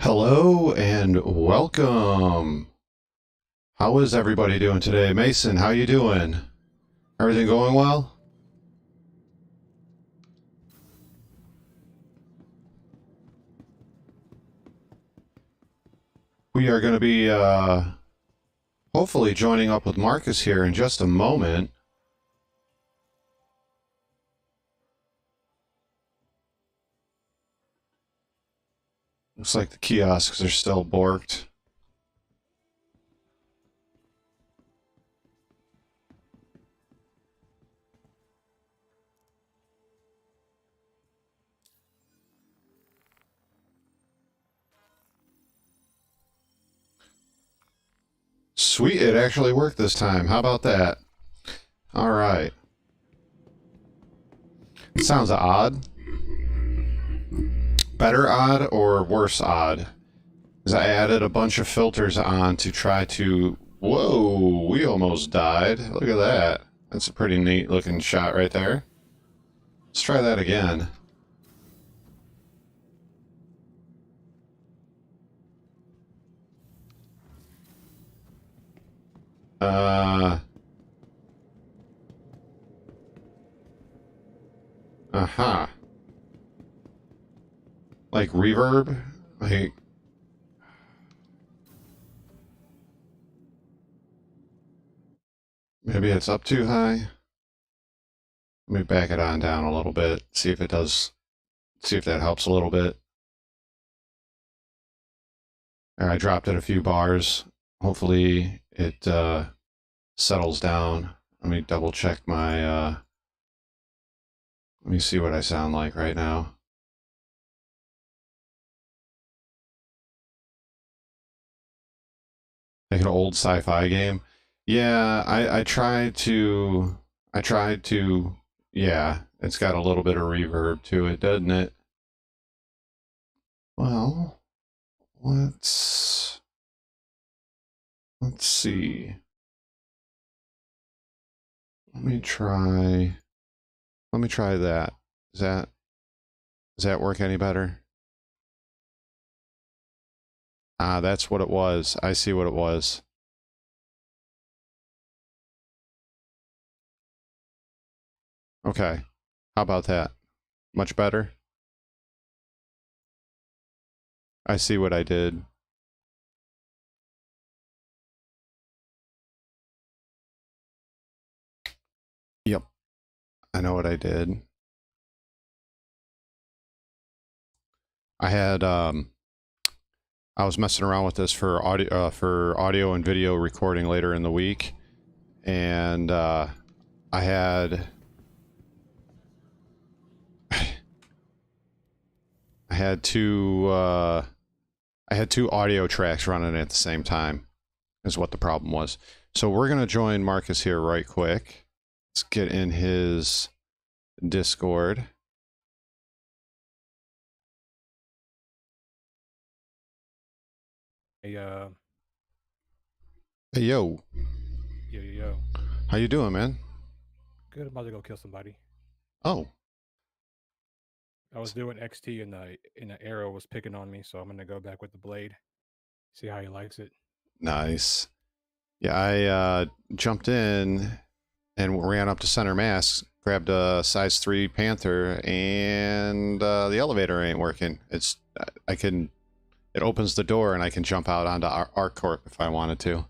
Hello and welcome. How is everybody doing today? Mason, how you doing? Everything going well? We are going to be hopefully joining up with Marcus here in just a moment. Looks like the kiosks are still borked. Sweet, it actually worked this time. How about that? All right. Sounds odd. Better odd or worse odd? is I added a bunch of filters on to try to... Whoa, we almost died. Look at that. That's a pretty neat looking shot right there. Let's try that again. Aha. Like reverb? Like... Maybe it's up too high? Let me back it on down a little bit, see if it does, see if that helps a little bit. All right, I dropped it a few bars. Hopefully it settles down. Let me double check my, let me see what I sound like right now. Like an old sci-fi game. Yeah, I tried to, yeah, it's got a little bit of reverb to it, doesn't it? Well, let's see. Let me try that. Does that work any better? Ah, that's what it was. I see what it was. Okay. How about that? Much better? I see what I did. Yep. I know what I did. I had I was messing around with this for audio and video recording later in the week, and I had two audio tracks running at the same time, is what the problem was. So we're gonna join Marcus here right quick. Let's get in his Discord. Hey, Hey, yo. yo. How you doing, man? Good, I'm about to go kill somebody. Oh. I was doing XT and the arrow was picking on me, so I'm gonna go back with the blade. See how he likes it. Nice. Yeah, I jumped in and ran up to center mass, grabbed a size 3 Panther, and the elevator ain't working. It opens the door and I can jump out onto ArcCorp if I wanted to.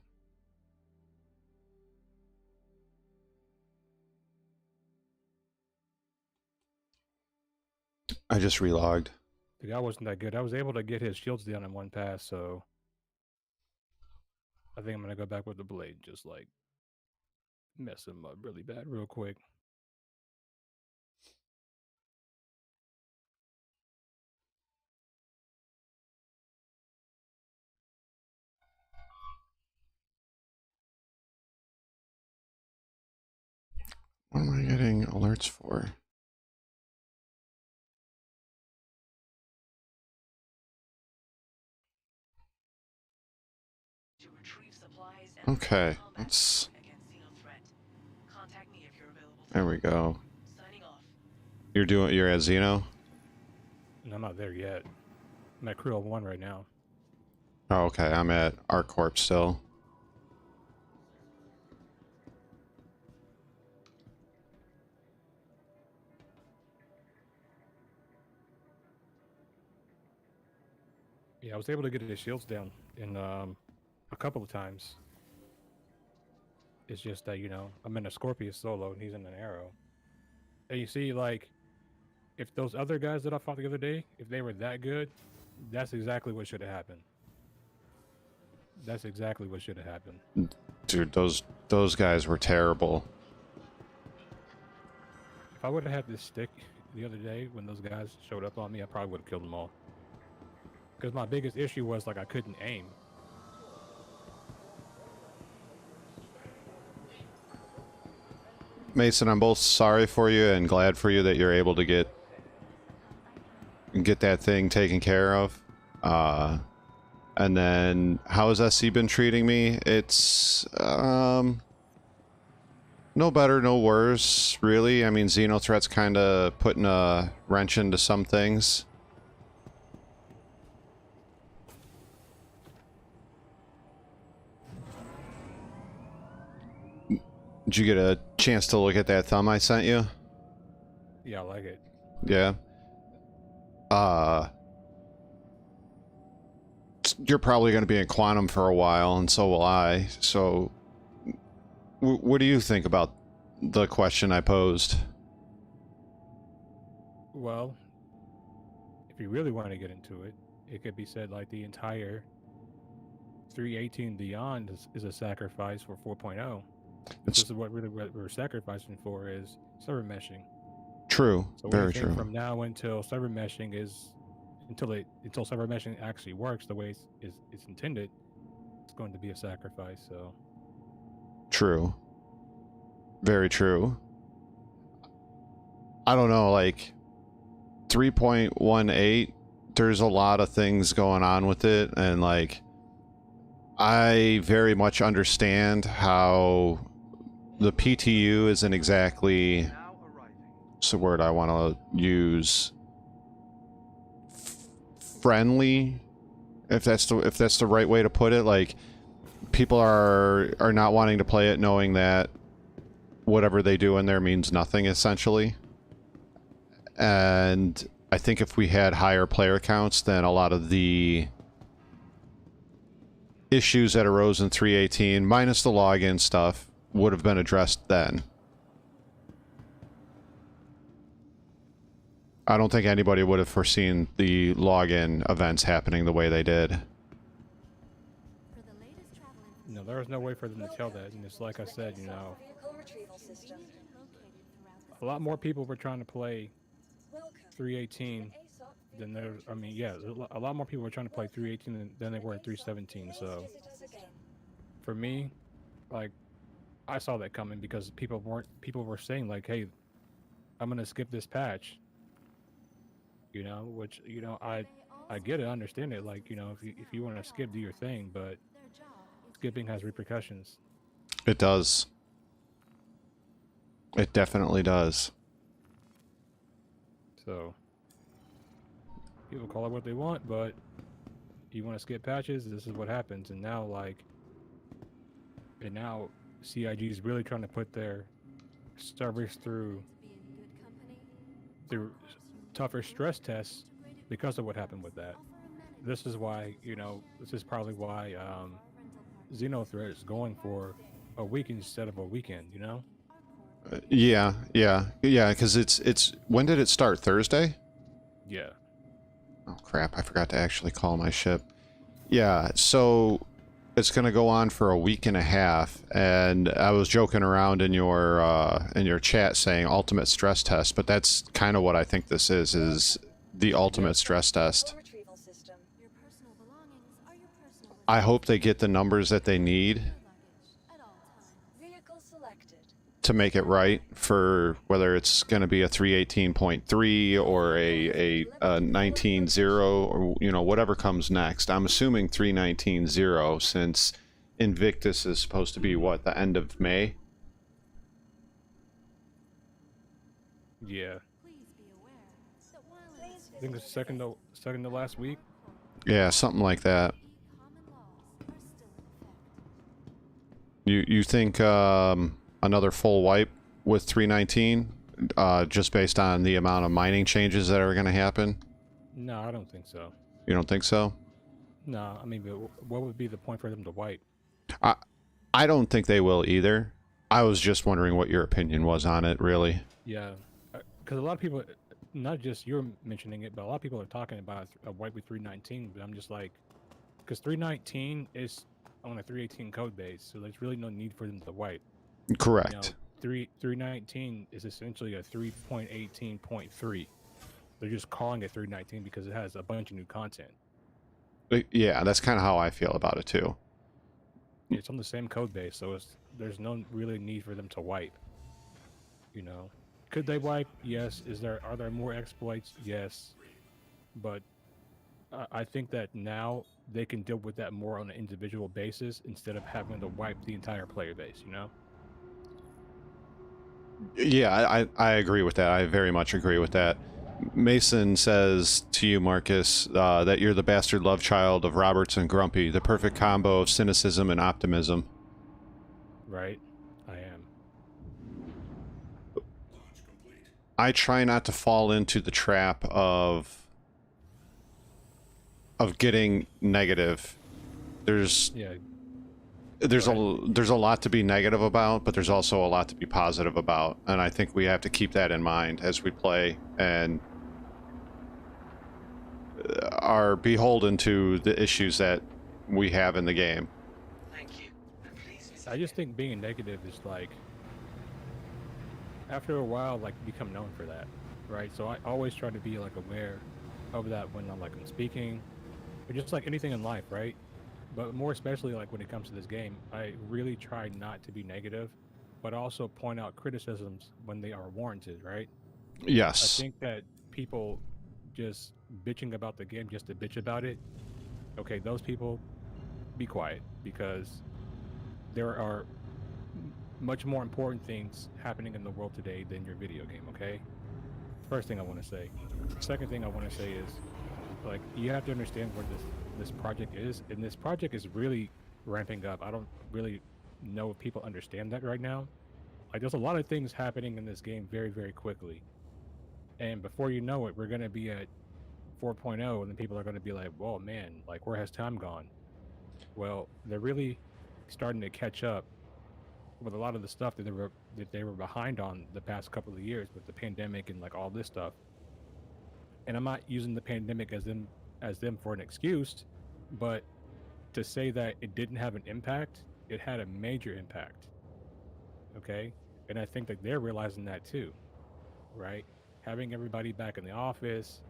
I just relogged. The guy wasn't that good. I was able to get his shields down in one pass, so I think I'm gonna go back with the blade, just like mess him up really bad real quick. What am I getting alerts for? Okay, let's... There we go. You're at Xeno? And I'm not there yet. I'm at Crew 1 right now. Oh, okay, I'm at ArcCorp still. Yeah, I was able to get his shields down in a couple of times. It's just that, you know, I'm in a Scorpius solo and he's in an arrow. And you see, like, if those other guys that I fought the other day, if they were that good, that's exactly what should have happened. That's exactly what should have happened. Dude, those guys were terrible. If I would have had this stick the other day when those guys showed up on me, I probably would have killed them all. Because my biggest issue was, like, I couldn't aim. Mason, I'm both sorry for you and glad for you that you're able to get that thing taken care of. And then how has SC been treating me? It's no better, no worse, really. I mean, Xenothreat's kind of putting a wrench into some things. Did you get a chance to look at that thumb I sent you? Yeah, I like it. Yeah. You're probably going to be in quantum for a while, and so will I. So, what do you think about the question I posed? Well, if you really want to get into it, it could be said like the entire 318 beyond is a sacrifice for 4.0. This is what we're sacrificing for is server meshing. True. So Very anything true. from now until server meshing is until server meshing actually works the way it's intended, it's going to be a sacrifice. So True. Very true. I don't know, like 3.18, there's a lot of things going on with it, and like I very much understand how the PTU isn't exactly what's the word I want to use, friendly, if that's the right way to put it. Like, people are not wanting to play it knowing that whatever they do in there means nothing, essentially. And I think if we had higher player counts, then a lot of the issues that arose in 318, minus the login stuff, would have been addressed then. I don't think anybody would have foreseen the login events happening the way they did. no, there was no way for them to tell that, and it's like I said, a lot more people were trying to play 318 than there. I mean, yeah, a lot more people were trying to play 318 than they were in 317. So for me, like, I saw that coming because people were saying like, hey, I'm gonna skip this patch. Which I get it, I understand it. Like, if you want to skip, do your thing, but skipping has repercussions. It does. It definitely does. So people call it what they want, but you want to skip patches, this is what happens. And now CIG is really trying to put their servers through tougher stress tests because of what happened with that. This is why, this is probably why Xenothreat is going for a week instead of a weekend, Yeah, because it's when did it start? Thursday? Yeah. Oh crap, I forgot to actually call my ship. Yeah, so it's going to go on for a week and a half, and I was joking around in your chat saying ultimate stress test, but that's kind of what I think this is the ultimate stress test. I hope they get the numbers that they need to make it right for whether it's going to be a 318.3 or a 19.0 or whatever comes next. I'm assuming 319.0 since Invictus is supposed to be what, the end of May? Yeah. I think it's second to last week. Yeah, something like that. You think another full wipe with 319 just based on the amount of mining changes that are going to happen? No, I don't think so. You don't think so? No, I mean, but what would be the point for them to wipe? I don't think they will either. I was just wondering what your opinion was on it, really. Yeah, because a lot of people, not just you're mentioning it, but a lot of people are talking about a wipe with 319. But I'm just like, because 319 is on a 318 code base, so there's really no need for them to wipe. Correct. 319 is essentially a 3.18.3. They're just calling it 319 because it has a bunch of new content. Yeah, that's kind of how I feel about it too. It's on the same code base, so there's no really need for them to wipe. Could they wipe? Yes. Are there more exploits? Yes. But I think that now they can deal with that more on an individual basis instead of having to wipe the entire player base, you know? Yeah, I agree with that. I very much agree with that. Mason says to you, Marcus, that you're the bastard love child of Roberts and Grumpy, the perfect combo of cynicism and optimism. Right? I am. I try not to fall into the trap of getting negative. There's Yeah. there's Go a lot to be negative about, but there's also a lot to be positive about, and I think we have to keep that in mind as we play and are beholden to the issues that we have in the game. Thank you. Please visit I just think being negative is like, after a while, like, become known for that, right? So I always try to be like aware of that when I'm speaking, or just like anything in life, right? But more especially like when it comes to this game, I really try not to be negative, but also point out criticisms when they are warranted, right? I Yes. think that people just bitching about the game just to bitch about it, okay, those people, be quiet, because there are much more important things happening in the world today than your video game, okay? First thing I want to say. Second thing I want to say is, like, you have to understand where this project is, and this project is really ramping up. I don't really know if people understand that right now. Like, there's a lot of things happening in this game very, very quickly, and before you know it, we're gonna be at 4.0, and then people are gonna be like, "Whoa, man! Like, where has time gone?" Well, they're really starting to catch up with a lot of the stuff that they were behind on the past couple of years with the pandemic and like all this stuff. And I'm not using the pandemic as them for an excuse, but to say that it didn't have an impact, it had a major impact. Okay? And I think that they're realizing that too, right? Having everybody back in the office,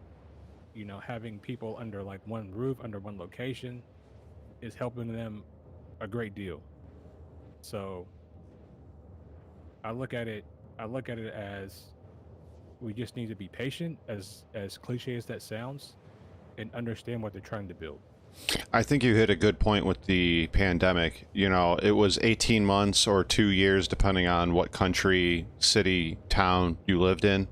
you know, having people under like one roof, under one location is helping them a great deal. So I look at it I look at it as we just need to be patient, as cliche as that sounds, and understand what they're trying to build. I think you hit a good point with the pandemic. You know, it was 18 months or 2 years, depending on what country, city, town you lived in.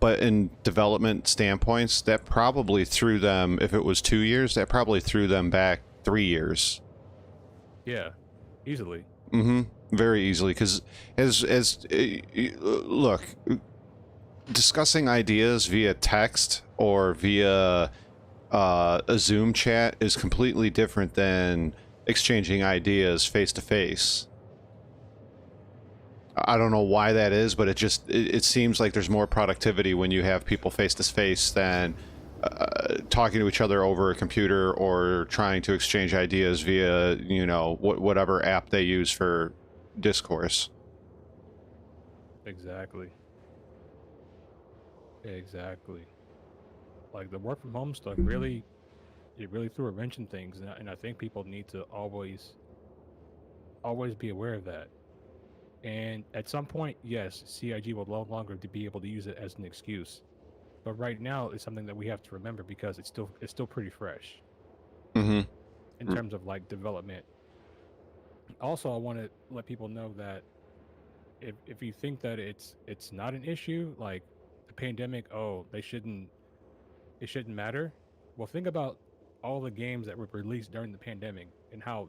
But in development standpoints, that probably threw them, if it was 2 years, that probably threw them back 3 years. Yeah, easily. Mm-hmm. Very easily, because look, discussing ideas via text or via a Zoom chat is completely different than exchanging ideas face to face. I don't know why that is, but it seems like there's more productivity when you have people face to face than talking to each other over a computer or trying to exchange ideas via, you know, whatever app they use for discourse. Exactly. Exactly. Like the work from home stuff really, it really threw a wrench in things, and I think people need to always be aware of that. And at some point, yes, CIG will no longer to be able to use it as an excuse. But right now, it's something that we have to remember because it's still pretty fresh Mm-hmm. in terms of like development. Also, I want to let people know that if you think that it's not an issue, like the pandemic, oh, it shouldn't matter. Well, think about all the games that were released during the pandemic and how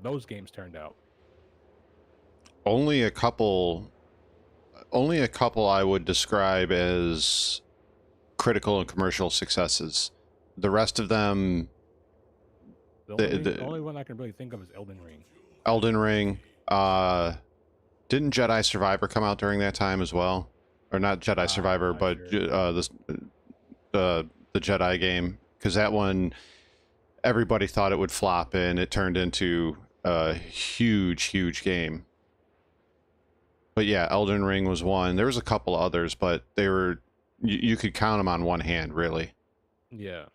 those games turned out. Only a couple, only a couple I would describe as critical and commercial successes. The rest of them, The only one I can really think of is Elden Ring. Elden Ring, didn't Jedi Survivor come out during that time as well? Or not Jedi I'm Survivor, not but sure. the Jedi game, because that one everybody thought it would flop and it turned into a huge game. But yeah, Elden Ring was one. There was a couple others, but they were you could count them on one hand, really. Yeah.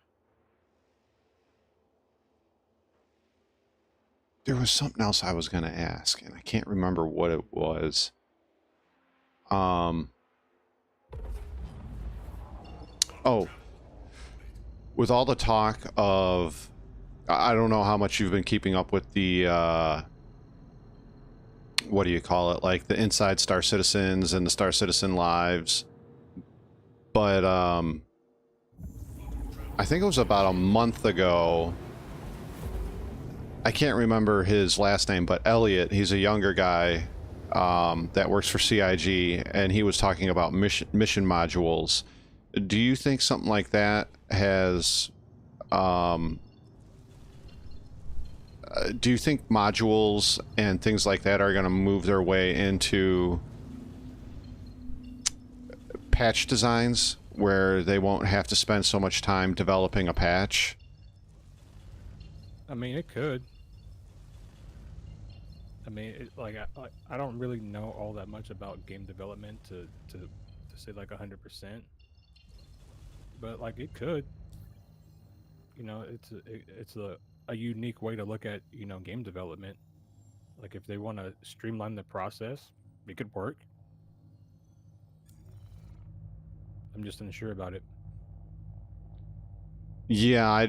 There was something else I was going to ask, and I can't remember what it was. Oh, with all the talk of, I don't know how much you've been keeping up with the, what do you call it? Like the Inside Star Citizens and the Star Citizen Lives. But, I think it was about a month ago. I can't remember his last name, but Elliot, he's a younger guy, that works for CIG, and he was talking about mission modules. Do you think something like that has, do you think modules and things like that are going to move their way into patch designs where they won't have to spend so much time developing a patch? I mean, it could. I mean, I don't really know all that much about game development to say like 100%, but like it could. You know, it's a unique way to look at, you know, game development. Like if they want to streamline the process, it could work. I'm just unsure about it. Yeah,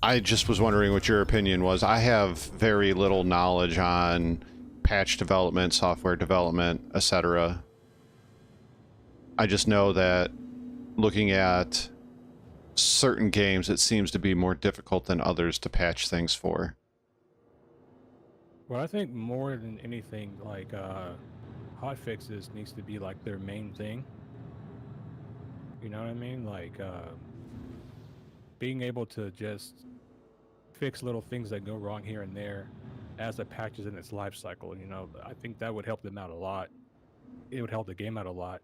I just was wondering what your opinion was. I have very little knowledge on patch development, software development, etc. I just know that looking at certain games, it seems to be more difficult than others to patch things for. Well, I think more than anything, like hot fixes needs to be like their main thing. You know what I mean? Like being able to just fix little things that go wrong here and there as it patches in its life cycle. You know, I think that would help them out a lot. It would help the game out a lot.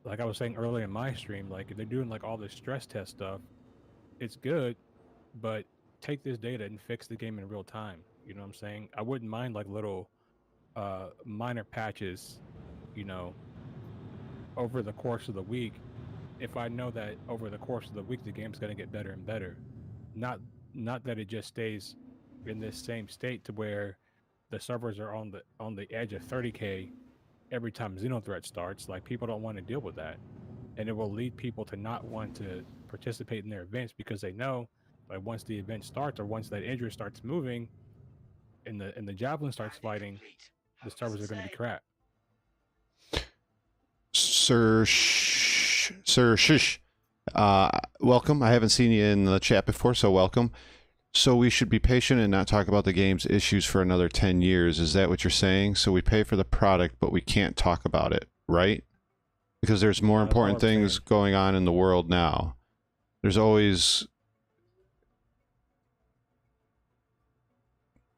Like I was saying earlier in my stream, like if they're doing like all this stress test stuff, it's good, but take this data and fix the game in real time. You know what I'm saying? I wouldn't mind like little minor patches, you know, over the course of the week, if I know that over the course of the week the game's going to get better and better. Not that it just stays in this same state to where the servers are on the edge of 30K every time Xenothreat starts. Like people don't want to deal with that, and it will lead people to not want to participate in their events because they know, like once the event starts or once that injury starts moving, and the javelin starts fighting, the servers are going to be crap. Sir Shish, welcome. I haven't seen you in the chat before, so welcome. So we should be patient and not talk about the game's issues for another 10 years. Is that what you're saying? So we pay for the product, but we can't talk about it, right? Because there's more important things going on in the world now. There's always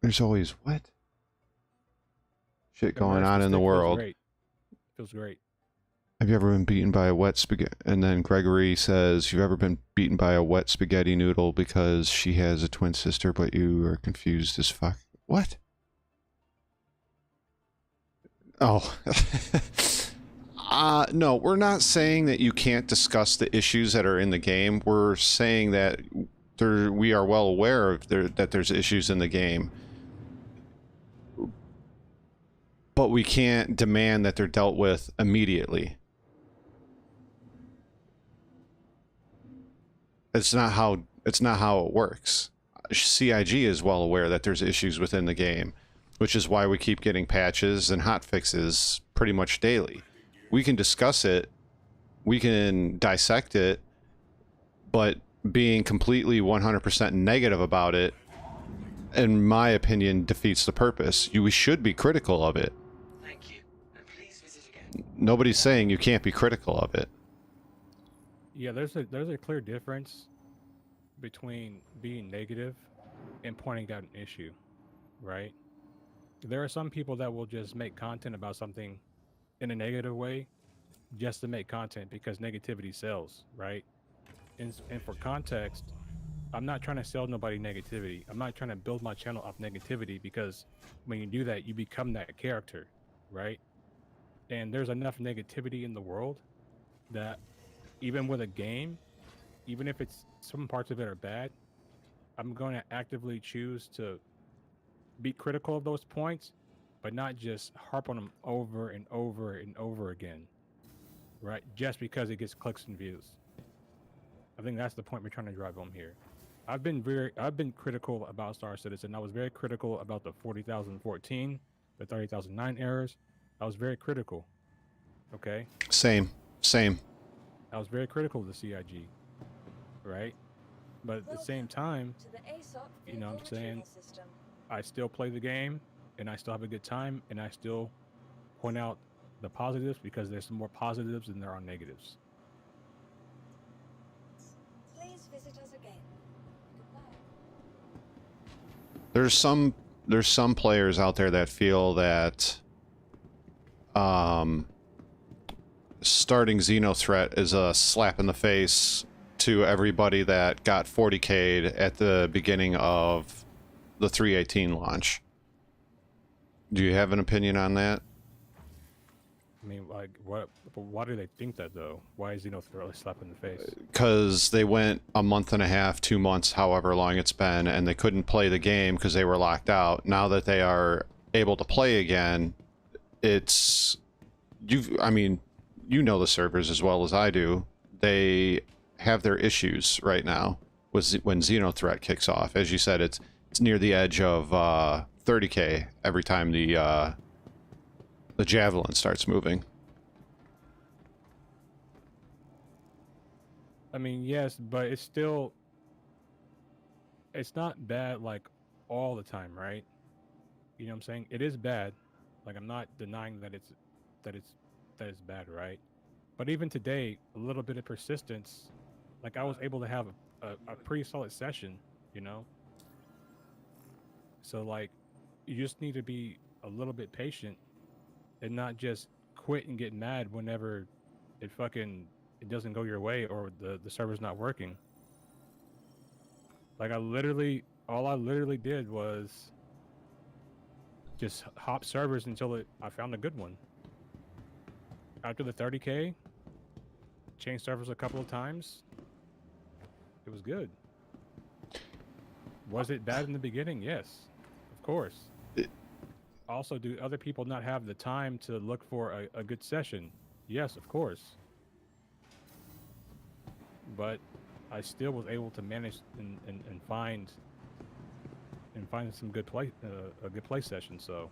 what? Shit going on in the world. Feels great. Have you ever been beaten by a wet spaghetti? And then Gregory says, you've ever been beaten by a wet spaghetti noodle because she has a twin sister, but you are confused as fuck. What? Oh. No, we're not saying that you can't discuss the issues that are in the game. We're saying that we are well aware of that there's issues in the game. But we can't demand that they're dealt with immediately. It's not how it works. CIG is well aware that there's issues within the game, which is why we keep getting patches and hotfixes pretty much daily. We can discuss it, we can dissect it, but being completely 100% negative about it, in my opinion, defeats the purpose. We should be critical of it. Thank you, and please visit again. Nobody's saying you can't be critical of it. Yeah, there's a clear difference between being negative and pointing out an issue, right? There are some people that will just make content about something in a negative way just to make content because negativity sells, right? And for context, I'm not trying to sell nobody negativity. I'm not trying to build my channel off negativity, because when you do that, you become that character, right? And there's enough negativity in the world that even with a game, even if it's some parts of it are bad, I'm going to actively choose to be critical of those points, but not just harp on them over and over and over again, right? Just because it gets clicks and views. I think that's the point we're trying to drive home here. I've been critical about Star Citizen. I was very critical about the 40,014, the 30,009 errors. I was very critical. Okay, Same. I was very critical of the CIG, right? But at the same time, you know what I'm saying, I still play the game and I still have a good time and I still point out the positives because there's more positives than there are negatives. Please visit us again. Goodbye. There's some players out there that feel that starting Xenothreat is a slap in the face to everybody that got 40k'd at the beginning of the 318 launch. Do you have an opinion on that? I mean, like, what? Why do they think that though? Why is Xenothreat a slap in the face? Because they went a month and a half, 2 months, however long it's been, and they couldn't play the game because they were locked out. Now that they are able to play again, I mean, you know the servers as well as I do. They have their issues right now with when Xenothreat kicks off. As you said, it's near the edge of 30k every time the javelin starts moving. I mean, yes, but it's not bad like all the time, right? You know what I'm saying? It is bad. Like, I'm not denying that it's bad, right? But even today, a little bit of persistence, like I was able to have a pretty solid session, you know? So like, you just need to be a little bit patient and not just quit and get mad whenever it doesn't go your way or the server's not working. Like all I literally did was just hop servers until I found a good one. After the 30k, changed servers a couple of times. It was good. Was it bad in the beginning? Yes, of course. Also, do other people not have the time to look for a good session? Yes, of course. But I still was able to manage and find some good play a good play session. So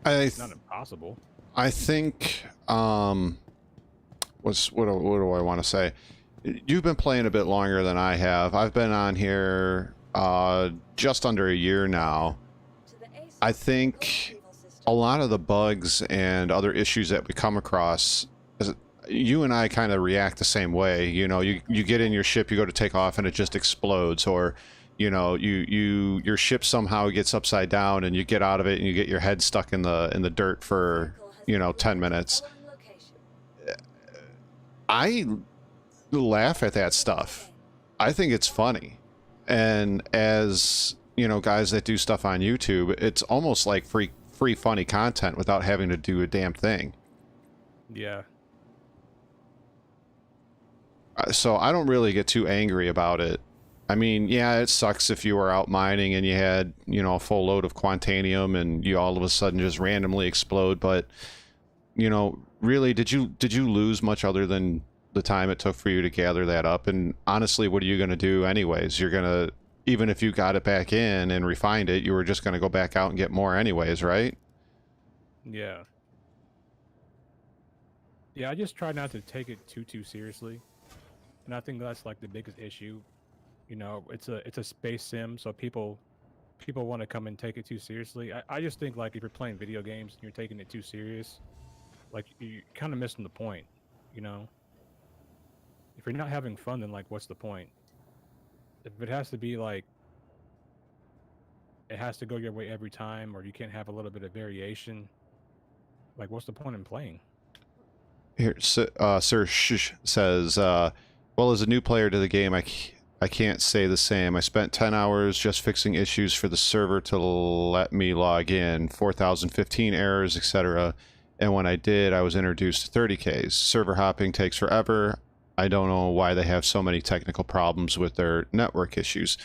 it's not impossible. I think what do I want to say? You've been playing a bit longer than I have. I've been on here just under a year now. I think a lot of the bugs and other issues that we come across, you and I kind of react the same way. You know, you get in your ship, you go to take off, and it just explodes, or you know, your ship somehow gets upside down, and you get out of it, and you get your head stuck in the dirt for 10 minutes. I laugh at that stuff. I think it's funny, and as guys that do stuff on YouTube, it's almost like free funny content without having to do a damn thing. Yeah. So I don't really get too angry about it. I mean, yeah, it sucks if you were out mining and you had, a full load of quantanium and you all of a sudden just randomly explode, but really, did you lose much other than the time it took for you to gather that up? And honestly, what are you going to do anyways? You're going to, even if you got it back in and refined it, you were just going to go back out and get more anyways, right? Yeah. Yeah, I just try not to take it too seriously. And I think that's like the biggest issue. It's a space sim, so people want to come and take it too seriously. I just think, like, if you're playing video games and you're taking it too serious, like, you're kind of missing the point, If you're not having fun, then, like, what's the point? If it has to be, like, it has to go your way every time, or you can't have a little bit of variation, like, what's the point in playing? Here, Sir Shh says, well, as a new player to the game, I can't say the same. I spent 10 hours just fixing issues for the server to let me log in, 4015 errors, etc. And when I did, I was introduced to 30Ks. Server hopping takes forever. I don't know why they have so many technical problems with their network issues.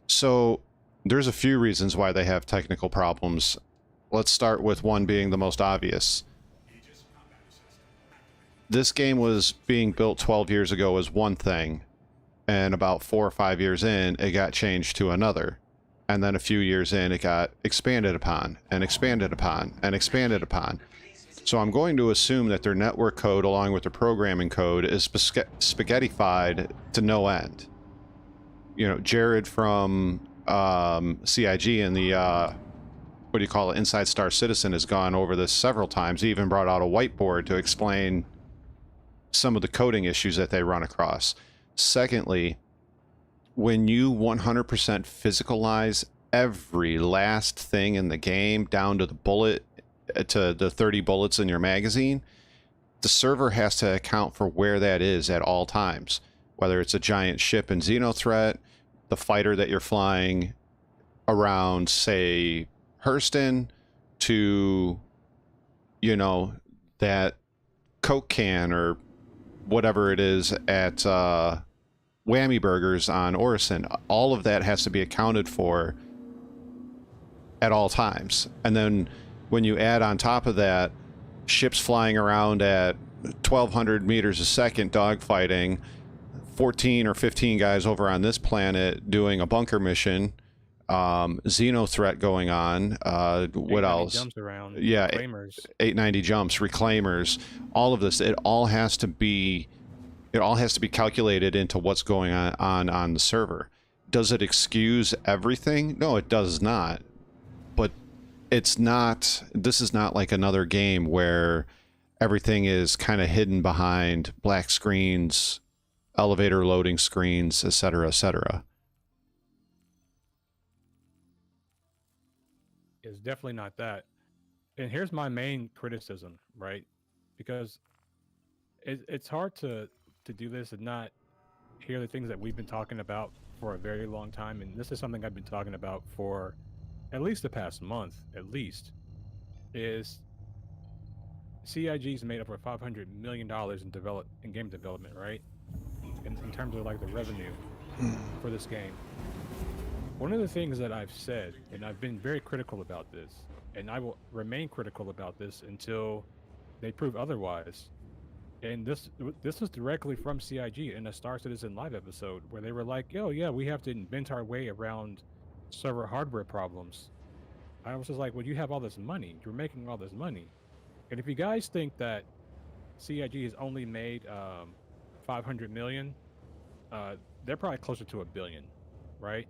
So there's a few reasons why they have technical problems. Let's start with one being the most obvious. This game was being built 12 years ago as one thing. and about 4 or 5 years in, it got changed to another. And then a few years in, it got expanded upon, and expanded upon, and expanded upon. So I'm going to assume that their network code, along with their programming code, is spaghettified to no end. You know, Jared from CIG and the, what do you call it, Inside Star Citizen has gone over this several times. He even brought out a whiteboard to explain some of the coding issues that they run across. Secondly, when you 100% physicalize every last thing in the game down to the bullet, to the 30 bullets in your magazine, the server has to account for where that is at all times. Whether it's a giant ship in Xenothreat, the fighter that you're flying around, say, Hurston, to, you know, that Coke can or whatever it is at Whammy Burgers on Orison. All of that has to be accounted for at all times. And then when you add on top of that ships flying around at 1,200 meters a second dogfighting, 14 or 15 guys over on this planet doing a bunker mission, Xenothreat going on, what else? Jumps around, yeah, reclaimers. 890 jumps, reclaimers, all of this, it all has to be calculated into what's going on the server. Does it excuse everything? No, it does not. But it's not, this is not like another game where everything is kind of hidden behind black screens, elevator loading screens, etc., etc. It's definitely not that. And here's my main criticism, right? Because it's hard to do this and not hear the things that we've been talking about for a very long time. And this is something I've been talking about for at least the past month, at least, is CIG's made over $500 million in game development, right? In terms of like the revenue for this game. One of the things that I've said, and I've been very critical about this, and I will remain critical about this until they prove otherwise. And this was directly from CIG in a Star Citizen Live episode where they were like, "Yo, yeah, we have to invent our way around server hardware problems." I was just like, "Well, you have all this money. You're making all this money, and if you guys think that CIG has only made 500 million, they're probably closer to $1 billion, right?"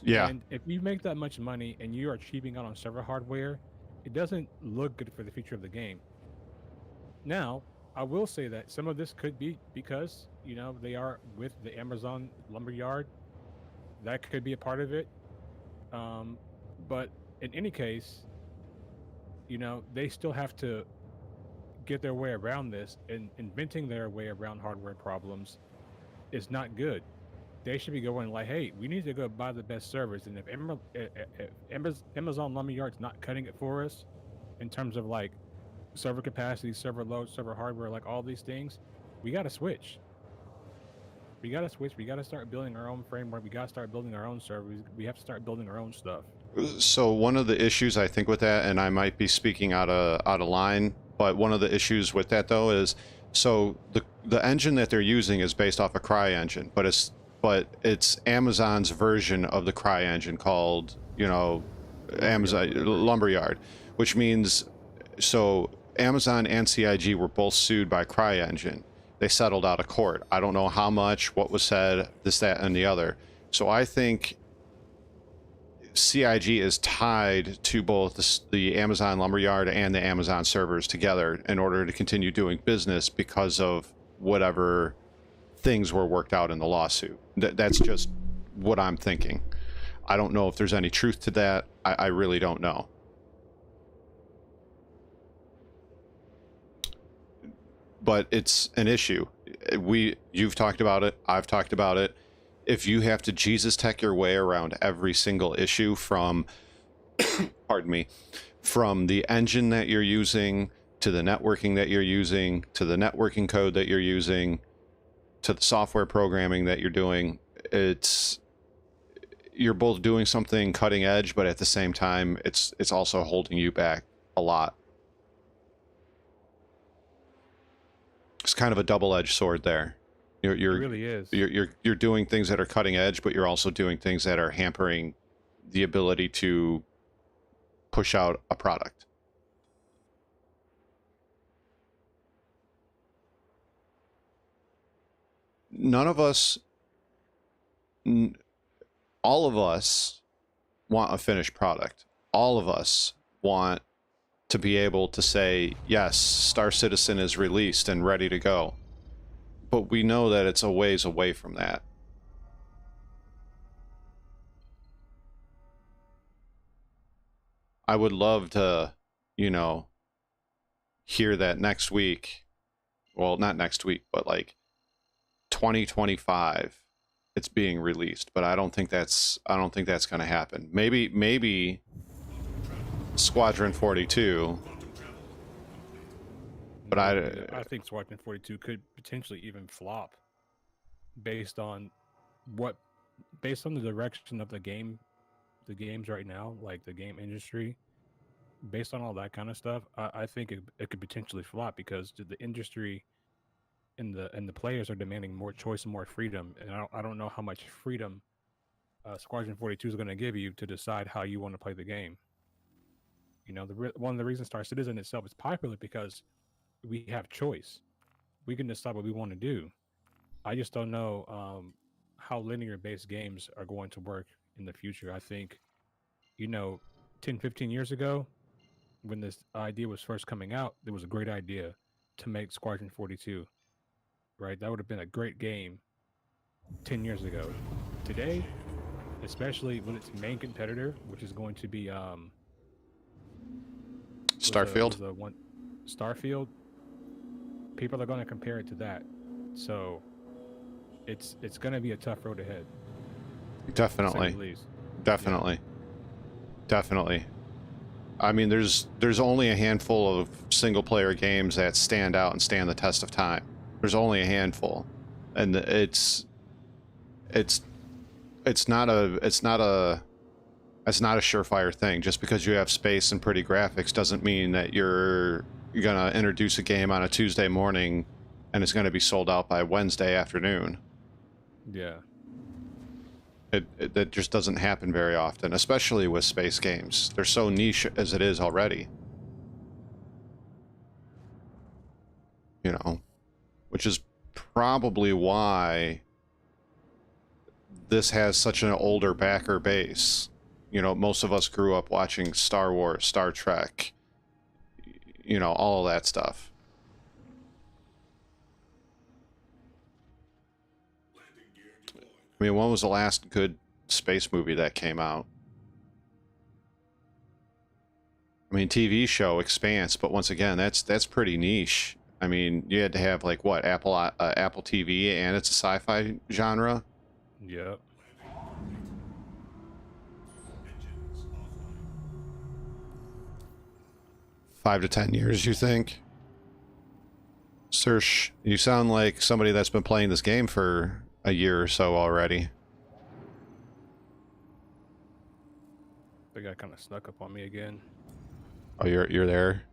Yeah. And if you make that much money and you are cheaping out on server hardware, it doesn't look good for the future of the game. Now, I will say that some of this could be because, you know, they are with the Amazon lumberyard. That could be a part of it. But in any case, you know, they still have to get their way around this, and inventing their way around hardware problems is not good. They should be going like, hey, we need to go buy the best servers. And if Amazon lumberyard's not cutting it for us in terms of like server capacity, server load, server hardware, like all these things, we got to switch. We got to switch. We got to start building our own framework. We got to start building our own servers. We have to start building our own stuff. So one of the issues I think with that, and I might be speaking out of line, but one of the issues with that though is, so the engine that they're using is based off a CryEngine, but it's Amazon's version of the CryEngine called, you know, Amazon Lumberyard, which means, so Amazon and CIG were both sued by CryEngine. They settled out of court. I don't know how much, what was said, this, that, and the other. So I think CIG is tied to both the Amazon Lumberyard and the Amazon servers together in order to continue doing business because of whatever things were worked out in the lawsuit. That's just what I'm thinking. I don't know if there's any truth to that. I really don't know. But it's an issue. You've talked about it. I've talked about it. If you have to Jesus tech your way around every single issue from, pardon me, from the engine that you're using, to the networking that you're using, to the networking code that you're using, to the software programming that you're doing, you're both doing something cutting edge, but at the same time, it's also holding you back a lot. It's kind of a double-edged sword there. You're It you're really is. you're doing things that are cutting edge, but you're also doing things that are hampering the ability to push out a product. None of us, all of us want a finished product. All of us want to be able to say, yes, Star Citizen is released and ready to go. But we know that it's a ways away from that. I would love to, you know, hear that next week. Well, not next week, but like 2025 it's being released, but I don't think that's going to happen. Maybe Squadron 42, but I think Squadron 42 could potentially even flop based on the direction of the games right now, like the game industry. Based on all that kind of stuff, I think it could potentially flop because the industry and the players are demanding more choice and more freedom, and I don't know how much freedom Squadron 42 is going to give you to decide how you want to play the game. You know, one of the reasons Star Citizen itself is popular because we have choice. We can decide what we want to do. I just don't know how linear based games are going to work in the future. I think, 10, 15 years ago, when this idea was first coming out, it was a great idea to make Squadron 42, right? That would have been a great game 10 years ago. Today, especially when its main competitor, which is going to be Starfield. Starfield, people are going to compare it to that. So it's going to be a tough road ahead. Definitely. Definitely. I mean, there's only a handful of single player games that stand out and stand the test of time. There's only a handful, and it's not a surefire thing. Just because you have space and pretty graphics doesn't mean that you're gonna introduce a game on a Tuesday morning and it's gonna be sold out by Wednesday afternoon. Yeah. That just doesn't happen very often, especially with space games. They're so niche as it is already. You know, which is probably why this has such an older backer base. You know, most of us grew up watching Star Wars, Star Trek, you know, all of that stuff. I mean, when was the last good space movie that came out? I mean, TV show Expanse, but once again, that's pretty niche. I mean, you had to have like what, Apple TV, and it's a sci-fi genre. Yep. Five to 10 years, you think? Sersh, you sound like somebody that's been playing this game for a year or so already. They got kind of snuck up on me again. Oh, you're there?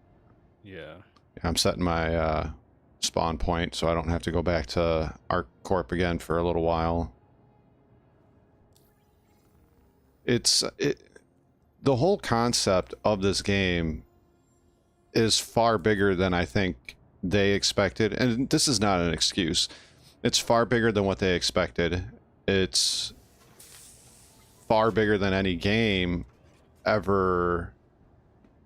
Yeah. I'm setting my spawn point so I don't have to go back to ArcCorp again for a little while. The whole concept of this game is far bigger than I think they expected, and this is not an excuse. It's far bigger than what they expected. It's far bigger than any game ever.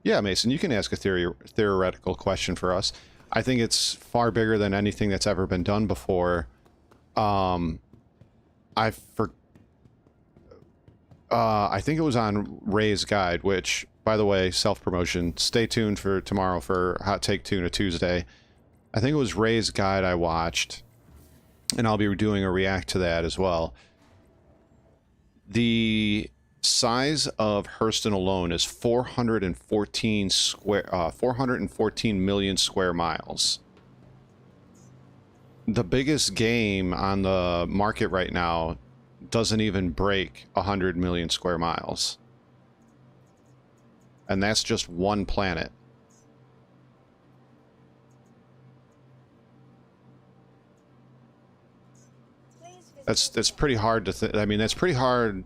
Yeah, Mason, you can ask a theoretical question for us. I think it's far bigger than anything that's ever been done before. I think it was on Ray's Guide, which, by the way, self-promotion. Stay tuned for tomorrow for Hot Take Tuna Tuesday. I think it was Ray's Guide I watched, and I'll be doing a react to that as well. The size of Hurston alone is 414 million square miles. The biggest game on the market right now doesn't even break 100 million square miles. And that's just one planet. That's pretty hard to I mean, that's pretty hard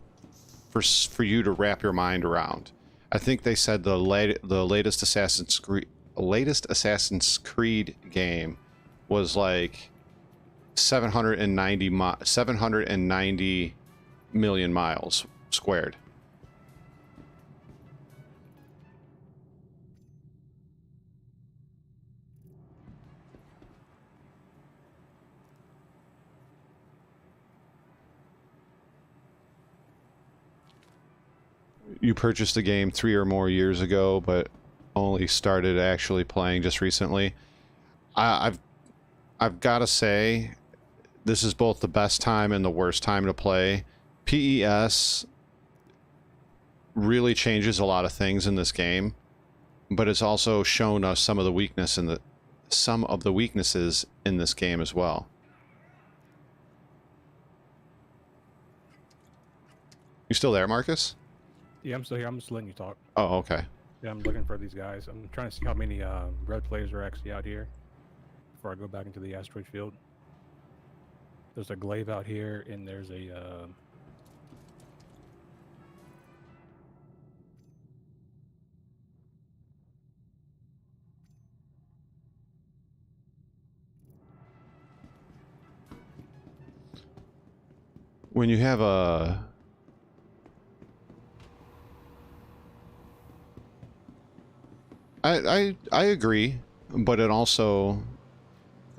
for you to wrap your mind around. I think they said the latest Assassin's Creed game was like 790 million miles squared. You purchased the game 3 or more years ago, but only started actually playing just recently. I've got to say, this is both the best time and the worst time to play. PES really changes a lot of things in this game, but it's also shown us some of the weaknesses in this game as well. You still there, Marcus? Yeah, I'm still here. I'm just letting you talk. Oh, okay. Yeah, I'm looking for these guys. I'm trying to see how many red players are actually out here before I go back into the asteroid field. There's a glaive out here, and there's a When you have a I agree, but it also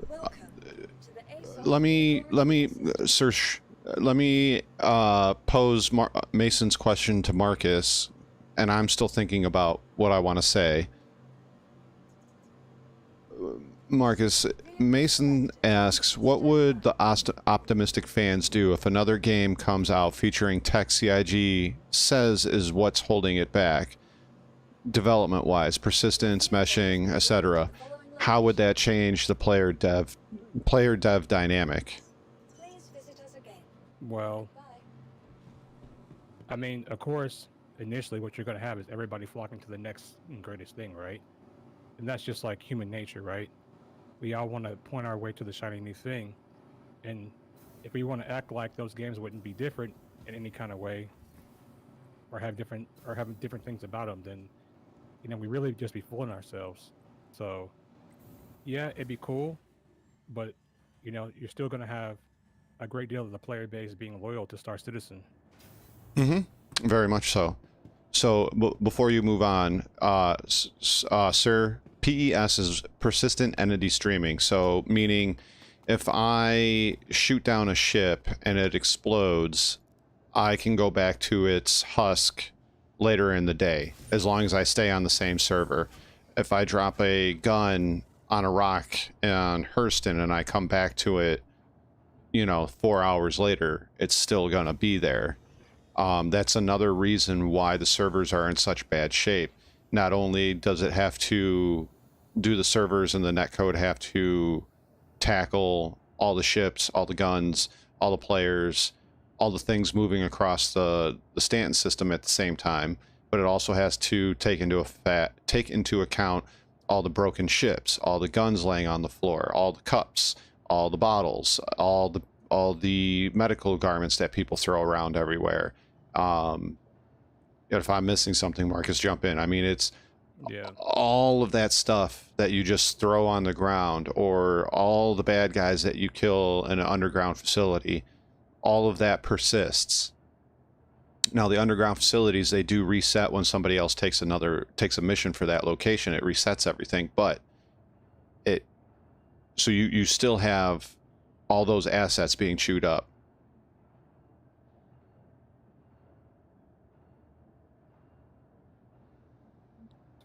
Welcome to the ASOS let me pose Mason's question to Marcus, and I'm still thinking about what I want to say. Marcus, Mason asks, what would the optimistic fans do if another game comes out featuring tech CIG says is what's holding it back, development-wise, persistence, meshing, etc.? How would that change the player-dev dynamic? Please visit us again. well, Bye. I mean, of course, initially what you're going to have is everybody flocking to the next and greatest thing, right? And that's just like human nature, right? We all want to point our way to the shiny new thing. And if we want to act like those games wouldn't be different in any kind of way, or have different things about them, then, you know, we really just be fooling ourselves. So, yeah, it'd be cool, but, you know, you're still going to have a great deal of the player base being loyal to Star Citizen. Mm-hmm. Very much so. So, before you move on, sir, PES is persistent entity streaming. So, meaning if I shoot down a ship and it explodes, I can go back to its husk later in the day, as long as I stay on the same server. If I drop a gun on a rock on Hurston and I come back to it, you know, 4 hours later, it's still gonna be there. That's another reason why the servers are in such bad shape. Not only does it have to do the servers and the netcode have to tackle all the ships, all the guns, all the players, all the things moving across the Stanton system at the same time, but it also has to take into account all the broken ships, all the guns laying on the floor, all the cups, all the bottles, all the medical garments that people throw around everywhere. If I'm missing something, Marcus, jump in. I mean, it's all of that stuff that you just throw on the ground, or all the bad guys that you kill in an underground facility. All of that persists. Now, the underground facilities, they do reset when somebody else takes a mission for that location. It resets everything, but so you still have all those assets being chewed up.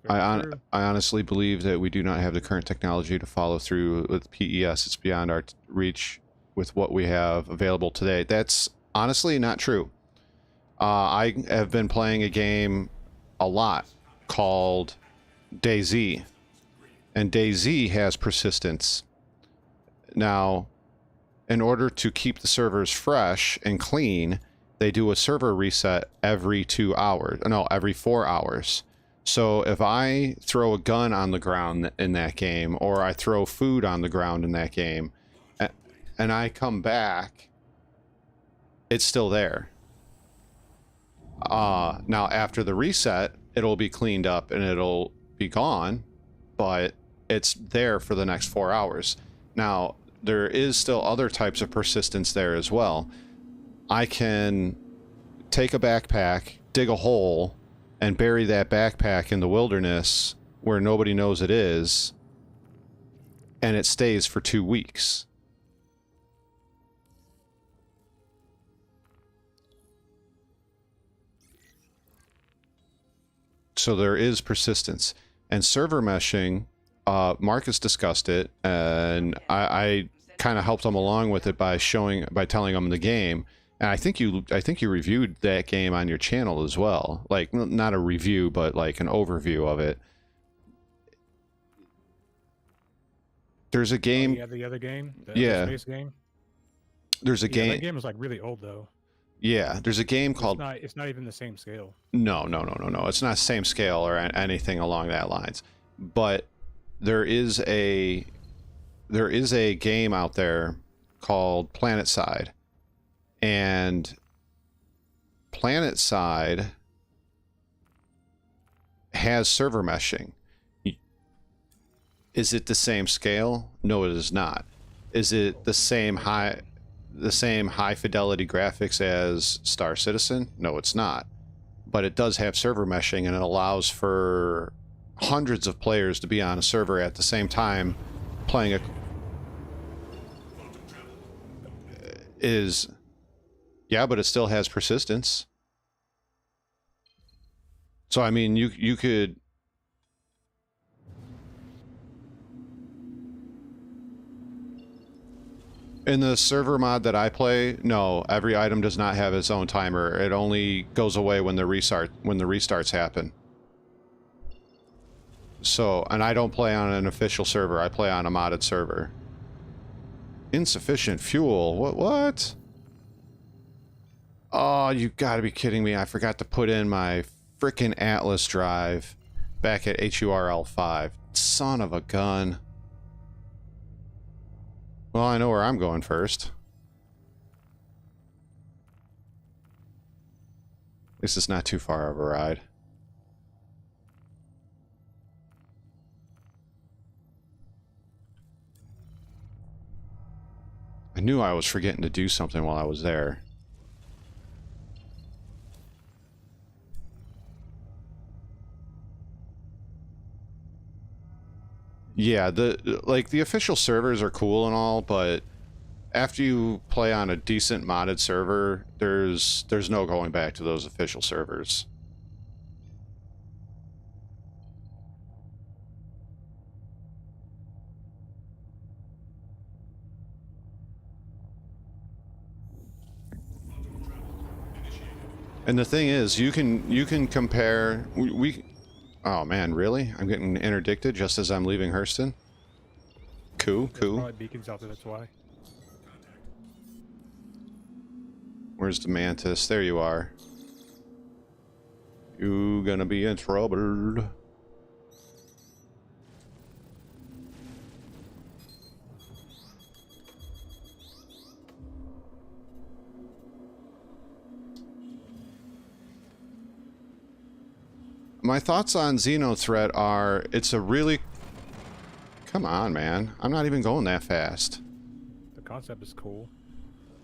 I honestly believe that we do not have the current technology to follow through with PES. It's beyond our reach with what we have available today. That's honestly not true. I have been playing a game a lot called DayZ, and DayZ has persistence. Now, in order to keep the servers fresh and clean, they do a server reset every 2 hours. No, every 4 hours. So if I throw a gun on the ground in that game, or I throw food on the ground in that game, and I come back it's still there. Now after the reset, it'll be cleaned up and it'll be gone, but it's there for the next 4 hours. Now, there is still other types of persistence there as well. I can take a backpack, dig a hole, and bury that backpack in the wilderness where nobody knows it is, and it stays for 2 weeks. So there is persistence. And server meshing, Marcus discussed it, and I kind of helped him along with it by telling him the game. And I think you reviewed that game on your channel as well. Like, not a review, but like an overview of it. There's a game. Oh, yeah, the other game. Yeah. The space game. There's a game. That game is like really old though. Yeah, there's a game called. It's not even the same scale. No. It's not same scale or anything along that lines. But there is a game out there called PlanetSide. And PlanetSide has server meshing. Is it the same scale? No, it is not. Is it the same high fidelity graphics as Star Citizen? No, it's not. But it does have server meshing, and it allows for hundreds of players to be on a server at the same time playing a yeah, but it still has persistence. So I mean, you could in the server mod that I play, no, every item does not have its own timer. It only goes away when the restarts happen. So, and I don't play on an official server. I play on a modded server. Insufficient fuel. What? Oh, you gotta be kidding me. I forgot to put in my frickin' Atlas drive back at HURL5. Son of a gun. Well, I know where I'm going first. This is not too far of a ride. I knew I was forgetting to do something while I was there. Yeah, the official servers are cool and all, but after you play on a decent modded server, there's no going back to those official servers. And the thing is, you can compare oh man, really? I'm getting interdicted just as I'm leaving Hurston? Cool. There's probably beacons out there, that's why. Where's the mantis? There you are. You gonna be in trouble. My thoughts on Xenothreat are, it's a really... Come on, man. I'm not even going that fast. The concept is cool.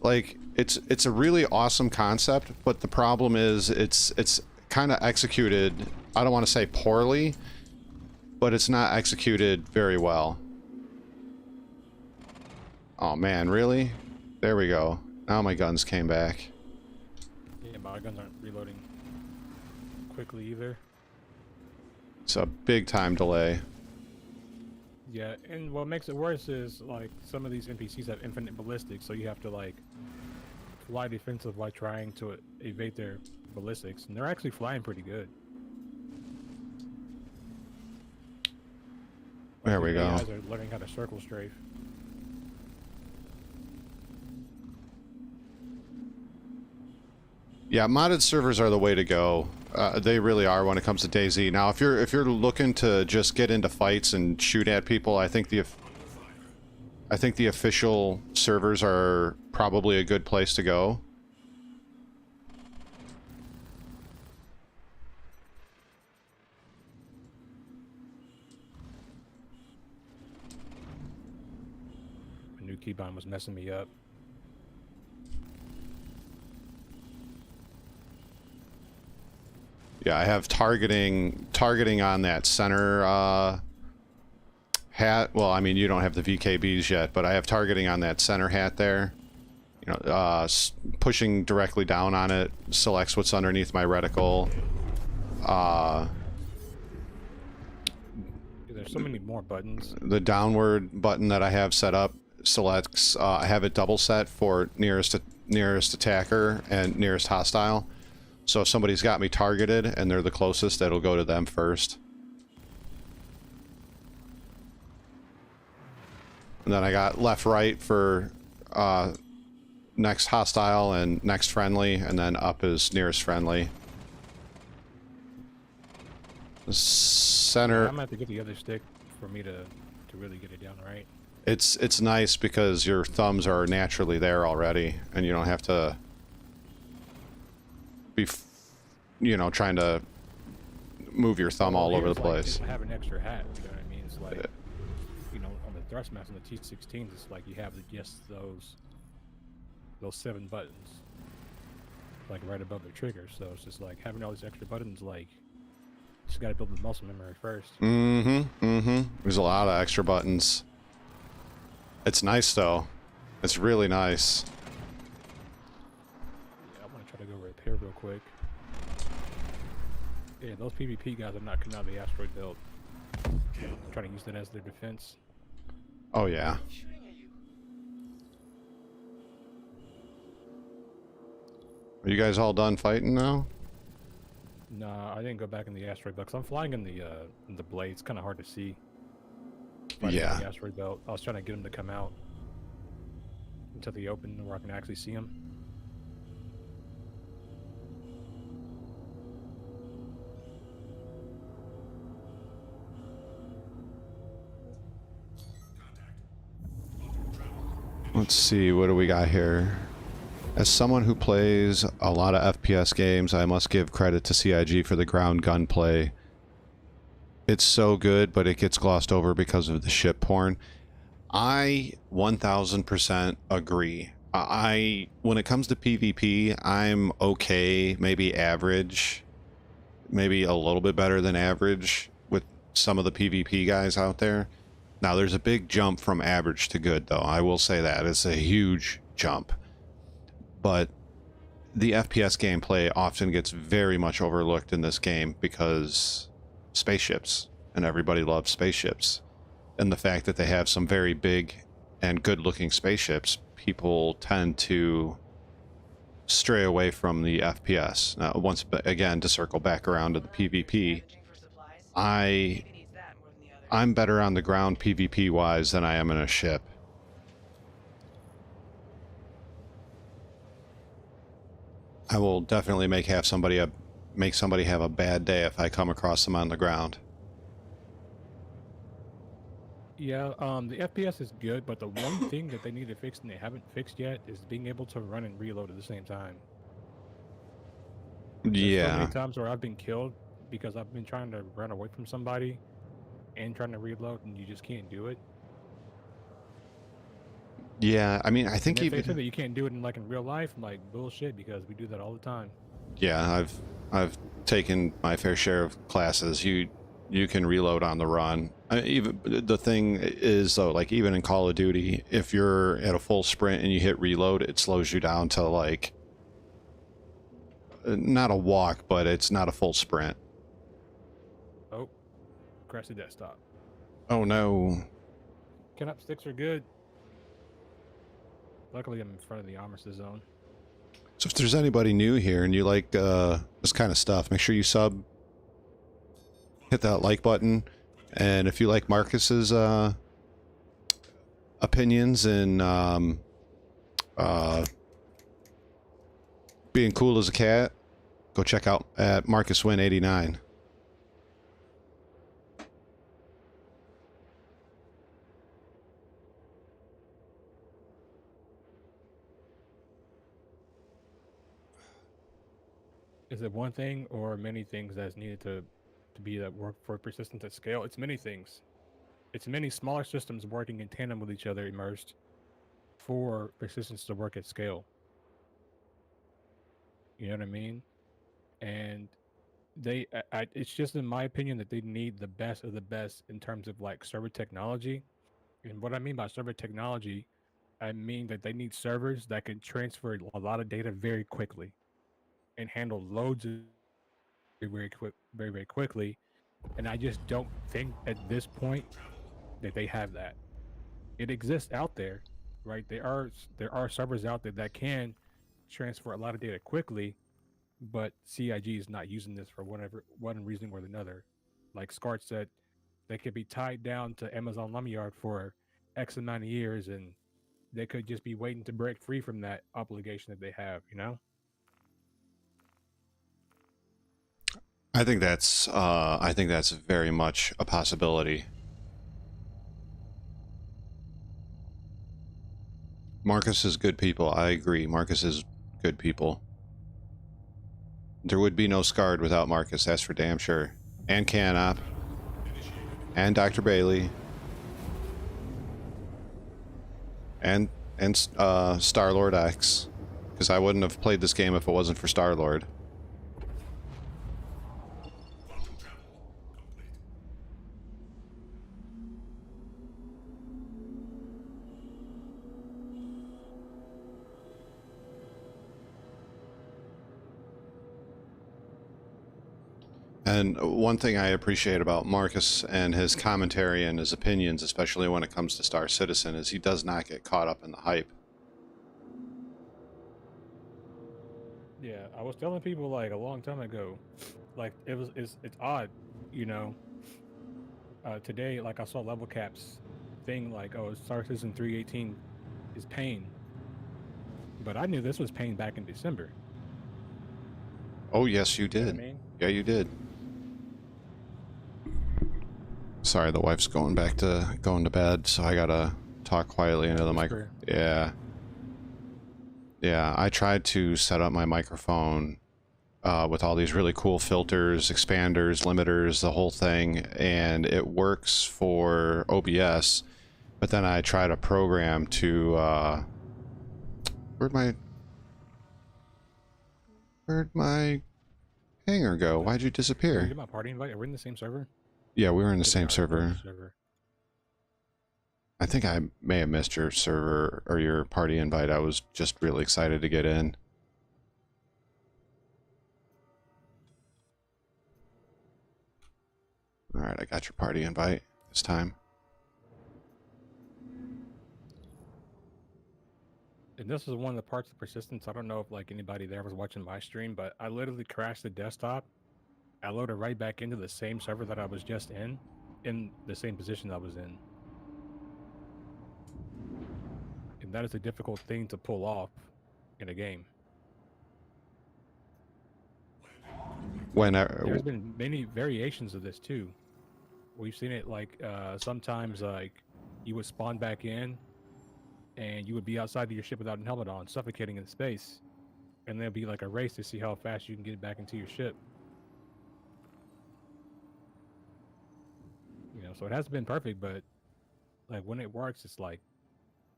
Like, it's a really awesome concept, but the problem is it's kind of executed, I don't want to say poorly, but it's not executed very well. Oh man, really? There we go. Now my guns came back. Yeah, my guns aren't reloading quickly either. It's a big time delay. Yeah, and what makes it worse is, like, some of these NPCs have infinite ballistics, so you have to, like, fly defensive while trying to evade their ballistics, and they're actually flying pretty good. There we go. AIs are learning how to circle strafe. Yeah, modded servers are the way to go. They really are when it comes to DayZ. Now, if you're looking to just get into fights and shoot at people, I think the official servers are probably a good place to go. keybind was messing me up. Yeah, I have targeting on that center hat. Well, I mean, you don't have the VKBs yet, but I have targeting on that center hat there. You know, pushing directly down on it selects what's underneath my reticle. There's so many more buttons. The downward button that I have set up selects. I have it double set for nearest attacker and nearest hostile. So if somebody's got me targeted and they're the closest, it'll go to them first. And then I got left, right for next hostile and next friendly, and then up is nearest friendly. Center. I'm gonna have to get the other stick for me to really get it down right. It's nice because your thumbs are naturally there already, and you don't have to be, you know, trying to move your thumb all over the place. Like, have an extra hat, you know what I mean? It's like, you know, on the Thrustmaster and the T16s, it's like you have just those 7 buttons, like right above the trigger. So it's just like having all these extra buttons, like, just gotta build the muscle memory first. There's a lot of extra buttons. It's nice though. It's really nice. Yeah, I'm gonna try to go repair real quick. Yeah, those PvP guys are not coming out of the asteroid belt. I'm trying to use that as their defense. Oh yeah. Shooting at you. Are you guys all done fighting now? Nah, I didn't go back in the asteroid belt 'cause I'm flying in the blade. It's kind of hard to see. Fighting in Yeah. the asteroid belt. I was trying to get them to come out into the open where I can actually see them. Let's see, what do we got here? As someone who plays a lot of FPS games, I must give credit to CIG for the ground gunplay. It's so good, but it gets glossed over because of the ship porn. I 1000% agree. When it comes to PvP, I'm okay, maybe average, maybe a little bit better than average with some of the PvP guys out there. Now, there's a big jump from average to good, though. I will say that. It's a huge jump. But the FPS gameplay often gets very much overlooked in this game because spaceships, and everybody loves spaceships. And the fact that they have some very big and good-looking spaceships, people tend to stray away from the FPS. Now, once again, to circle back around to the PvP, I'm better on the ground PvP-wise than I am in a ship. I will definitely make somebody have a bad day if I come across them on the ground. Yeah, the FPS is good, but the one thing that they need to fix and they haven't fixed yet is being able to run and reload at the same time. There's so many times where I've been killed because I've been trying to run away from somebody and trying to reload, and you just can't do it. Yeah, I mean, I think And if they even said that you can't do it in real life, I'm like, bullshit, because we do that all the time. yeah, I've taken my fair share of classes. You can reload on the run. Even the thing is though, like even in Call of Duty, if you're at a full sprint and you hit reload, it slows you down to like not a walk, but it's not a full sprint. Oh, crash the desktop. Oh no. Can up sticks are good. Luckily, I'm in front of the armistice zone. So if there's anybody new here and you like this kind of stuff, make sure you sub, hit that like button, and if you like Marcus's opinions and being cool as a cat, go check out at MarcusWin89. Is it one thing or many things that's needed to be that work for persistence at scale? It's many things. It's many smaller systems working in tandem with each other immersed. for persistence to work at scale. You know what I mean? And it's just in my opinion that they need the best of the best in terms of like server technology. And what I mean by server technology, I mean that they need servers that can transfer a lot of data very quickly and handle loads of very very quickly. And I just don't think at this point that they have that. It exists out there, right? There are servers out there that can transfer a lot of data quickly, but CIG is not using this for one reason or another. Like Scart said, they could be tied down to Amazon Lumberyard for X amount of years, and they could just be waiting to break free from that obligation that they have. You know? I think that's very much a possibility. Marcus is good people. I agree. Marcus is good people. There would be no Scarred without Marcus, that's for damn sure. And Canop. And Dr. Bailey. And Star-Lord X. Because I wouldn't have played this game if it wasn't for Star-Lord. And one thing I appreciate about Marcus and his commentary and his opinions, especially when it comes to Star Citizen, is he does not get caught up in the hype. Yeah, I was telling people like a long time ago, like it's odd, you know. Today, like I saw level caps thing like, oh, Star Citizen 318 is pain, but I knew this was pain back in December. Oh yes, you You know did. what I mean? Yeah, you did. Sorry, the wife's going to bed, so I gotta talk quietly into the mic. Yeah. Yeah, I tried to set up my microphone with all these really cool filters, expanders, limiters, the whole thing, and it works for OBS, but then I tried a program to where'd my hanger go? Why'd you Did you disappear? get my party invite? Are we in the same server? Yeah, we were in the Because same we are server. server. I think I may have missed your server or your party invite. I was just really excited to get in. Alright, I got your party invite this time. And this is one of the parts of persistence. I don't know if like anybody there was watching my stream, but I literally crashed the desktop. I loaded right back into the same server that I was just in the same position I was in. And that is a difficult thing to pull off in a game. There's been many variations of this too. We've seen it like sometimes like you would spawn back in and you would be outside of your ship without a helmet on, suffocating in space. And there'll be like a race to see how fast you can get back into your ship. You know, so it hasn't been perfect, but like when it works, it's like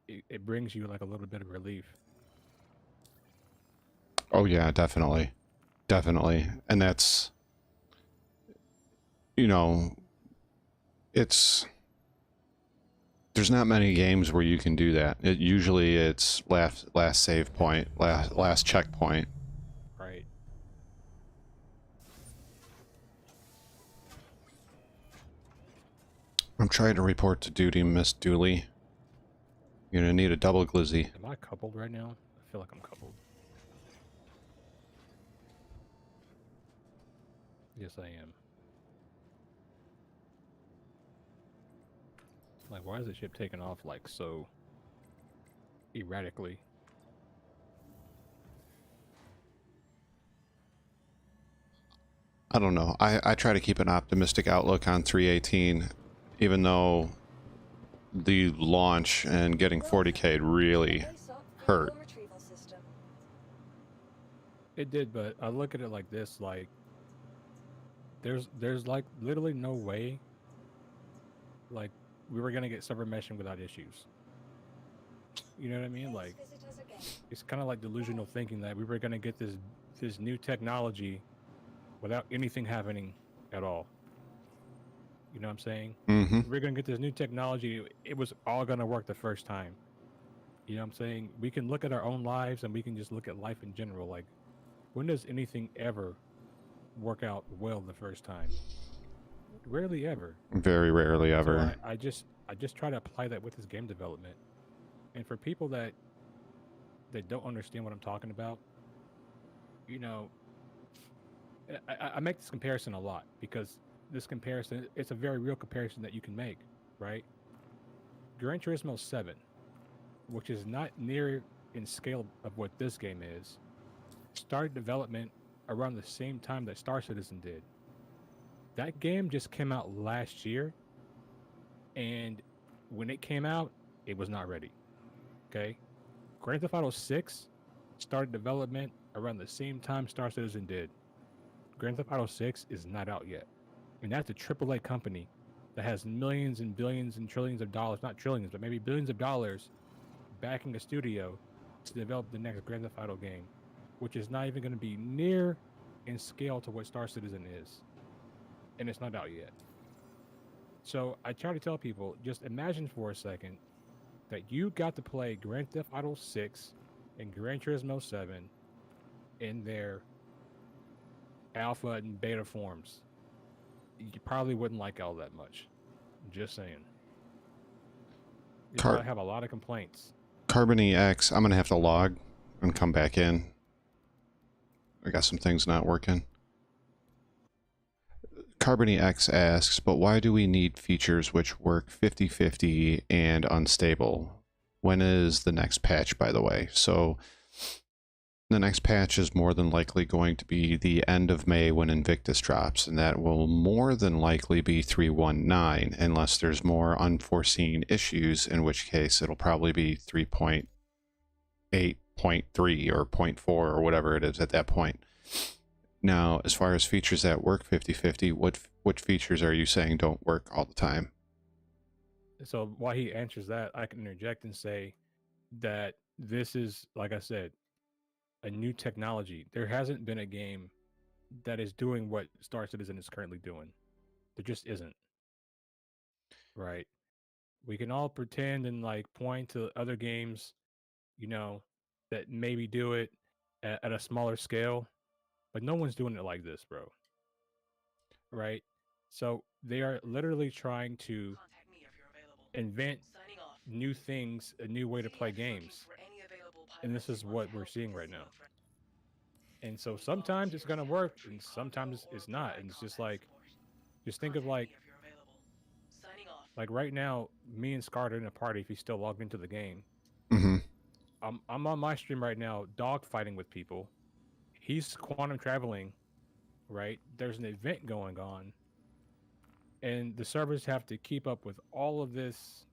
it brings you like a little bit of relief. Oh yeah, definitely. Definitely. And that's, you know, there's not many games where you can do that. Usually it's last save point, last checkpoint. Right. I'm trying to report to duty, Miss Dooley. You're gonna need a double glizzy. Am I coupled right now? I feel like I'm coupled. Yes, I am. Like, why is the ship taking off like so erratically? I don't know. I try to keep an optimistic outlook on 318, even though the launch and getting 40K really hurt. It did, but I look at it like this, like there's like literally no way like we were gonna get server meshing without issues. You know what I mean? Please Like, visit us again. it's kind of like delusional thinking that we were gonna get this new technology without anything happening at all. You know what I'm saying? Mm-hmm. We're gonna get this new technology. It was all gonna work the first time. You know what I'm saying? We can look at our own lives and we can just look at life in general. Like, when does anything ever work out well the first time? Rarely ever. Very rarely So ever. I just try to apply that with this game development. And for people that don't understand what I'm talking about, you know, I make this comparison a lot because this comparison, it's a very real comparison that you can make, right? Gran Turismo 7, which is not near in scale of what this game is, started development around the same time that Star Citizen did. That game just came out last year, and when it came out, it was not ready. Okay? Grand Theft Auto 6 started development around the same time Star Citizen did. Grand Theft Auto 6 is not out yet. And that's a AAA company that has millions and billions and trillions of dollars, not trillions, but maybe billions of dollars backing a studio to develop the next Grand Theft Auto game, which is not even going to be near in scale to what Star Citizen is. And it's not out yet. So I try to tell people, just imagine for a second that you got to play Grand Theft Auto 6 and Gran Turismo 7 in their alpha and beta forms. You probably wouldn't like all that much. Just saying. You probably have a lot of complaints. Carbony X, I'm going to have to log and come back in. I got some things not working. Carbony X asks, but why do we need features which work 50-50 and unstable? When is the next patch, by the way? So the next patch is more than likely going to be the end of May when Invictus drops, and that will more than likely be 3.19 unless there's more unforeseen issues, in which case it'll probably be 3.8, 0.3 or 0.4 or whatever it is at that point. Now, as far as features that work 50-50, what features are you saying don't work all the time? So while he answers that, I can interject and say that this is, like I said, a new technology. There hasn't been a game that is doing what Star Citizen is currently doing. There just isn't. Right? We can all pretend and like point to other games, you know, that maybe do it at a smaller scale, but no one's doing it like this, bro. Right? So they are literally trying to Contact me if you're available. invent Signing off. new things, a new way to play CDF looking games. for any available And this pilots is who want what to we're help seeing with right the now. seal threat. And so sometimes it's going to work and sometimes it's not. And it's just like, just think of like right now, me and Scar are in a party if he's still logged into the game. Mm-hmm. I'm on my stream right now, dog fighting with people. He's quantum traveling, right? There's an event going on. And the servers have to keep up with all of this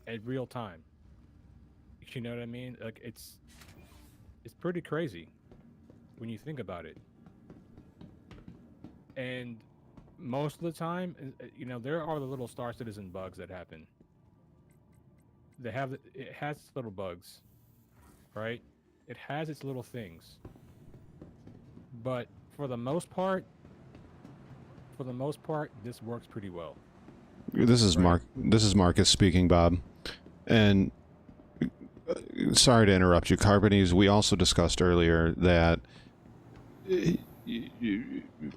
at real time. You know what I mean? Like it's pretty crazy when you think about it. And most of the time, you know, there are the little Star Citizen bugs that happen. It has its little bugs, right? It has its little things. But for the most part, this works pretty well. This is Right. This is Marcus speaking, Bob. And sorry to interrupt you, Carbonies. We also discussed earlier that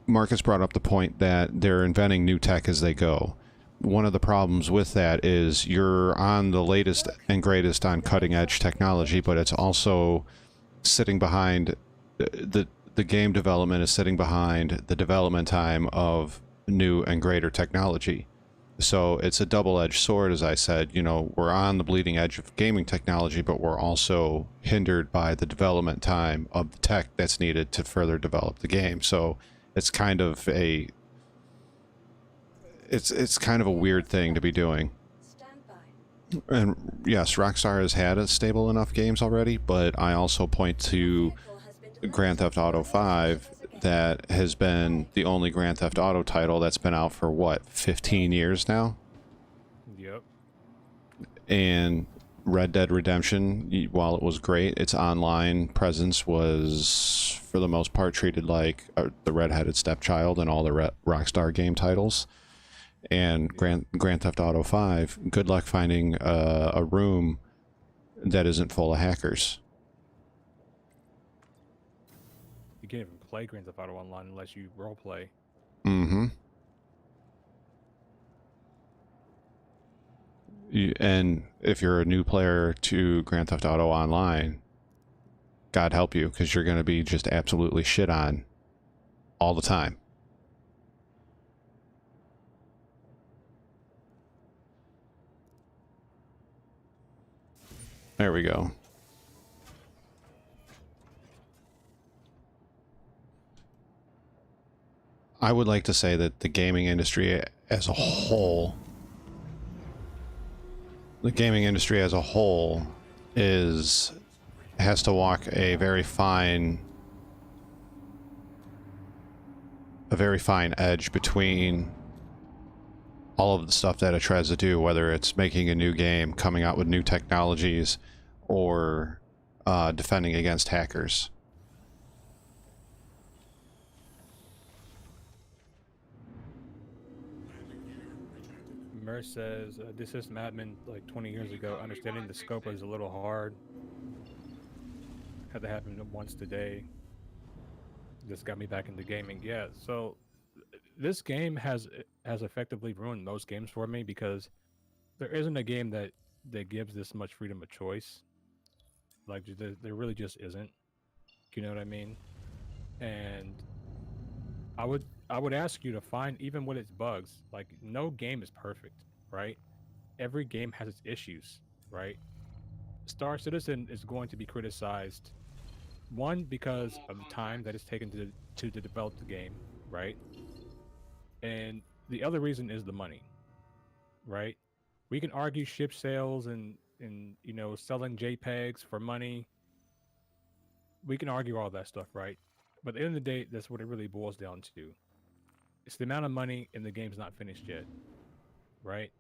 Marcus brought up the point that they're inventing new tech as they go. One of the problems with that is you're on the latest and greatest on cutting edge technology, but it's also sitting behind the game development is sitting behind the development time of new and greater technology. So it's a double-edged sword, as I said. You know, we're on the bleeding edge of gaming technology, but we're also hindered by the development time of the tech that's needed to further develop the game. So it's kind of a it's kind of a weird thing to be doing. Stand by. And yes, Rockstar has had stable enough games already, but I also point to Vehicle has been demolished. Grand Theft Auto 5 that has been the only Grand Theft Auto title that's been out for what, 15 years now? Yep. And Red Dead Redemption, while it was great, its online presence was, for the most part, treated like the redheaded stepchild in all the Rockstar game titles. And Grand Theft Auto 5, good luck finding a room that isn't full of hackers. You can't even play Grand Theft Auto Online unless you roleplay. Mm-hmm. And if you're a new player to Grand Theft Auto Online, God help you, because you're going to be just absolutely shit on all the time. There we go. I would like to say that the gaming industry as a whole, has to walk a very fine edge between all of the stuff that it tries to do, whether it's making a new game, coming out with new technologies, or defending against hackers. Mer says, this system admin like 20 years ago, understanding the scope was a little hard. Had to happen once today. This got me back into gaming. Yeah, so this game has effectively ruined most games for me because there isn't a game that gives this much freedom of choice. Like there really just isn't. You know what I mean? And I would ask you to find, even with its bugs, like no game is perfect, right? Every game has its issues, right? Star Citizen is going to be criticized, one, because of the time that it's taken to develop the game, right? And the other reason is the money, right? We can argue ship sales and you know, selling JPEGs for money. We can argue all that stuff, right? But at the end of the day, that's what it really boils down to. It's the amount of money and the game's not finished yet, right?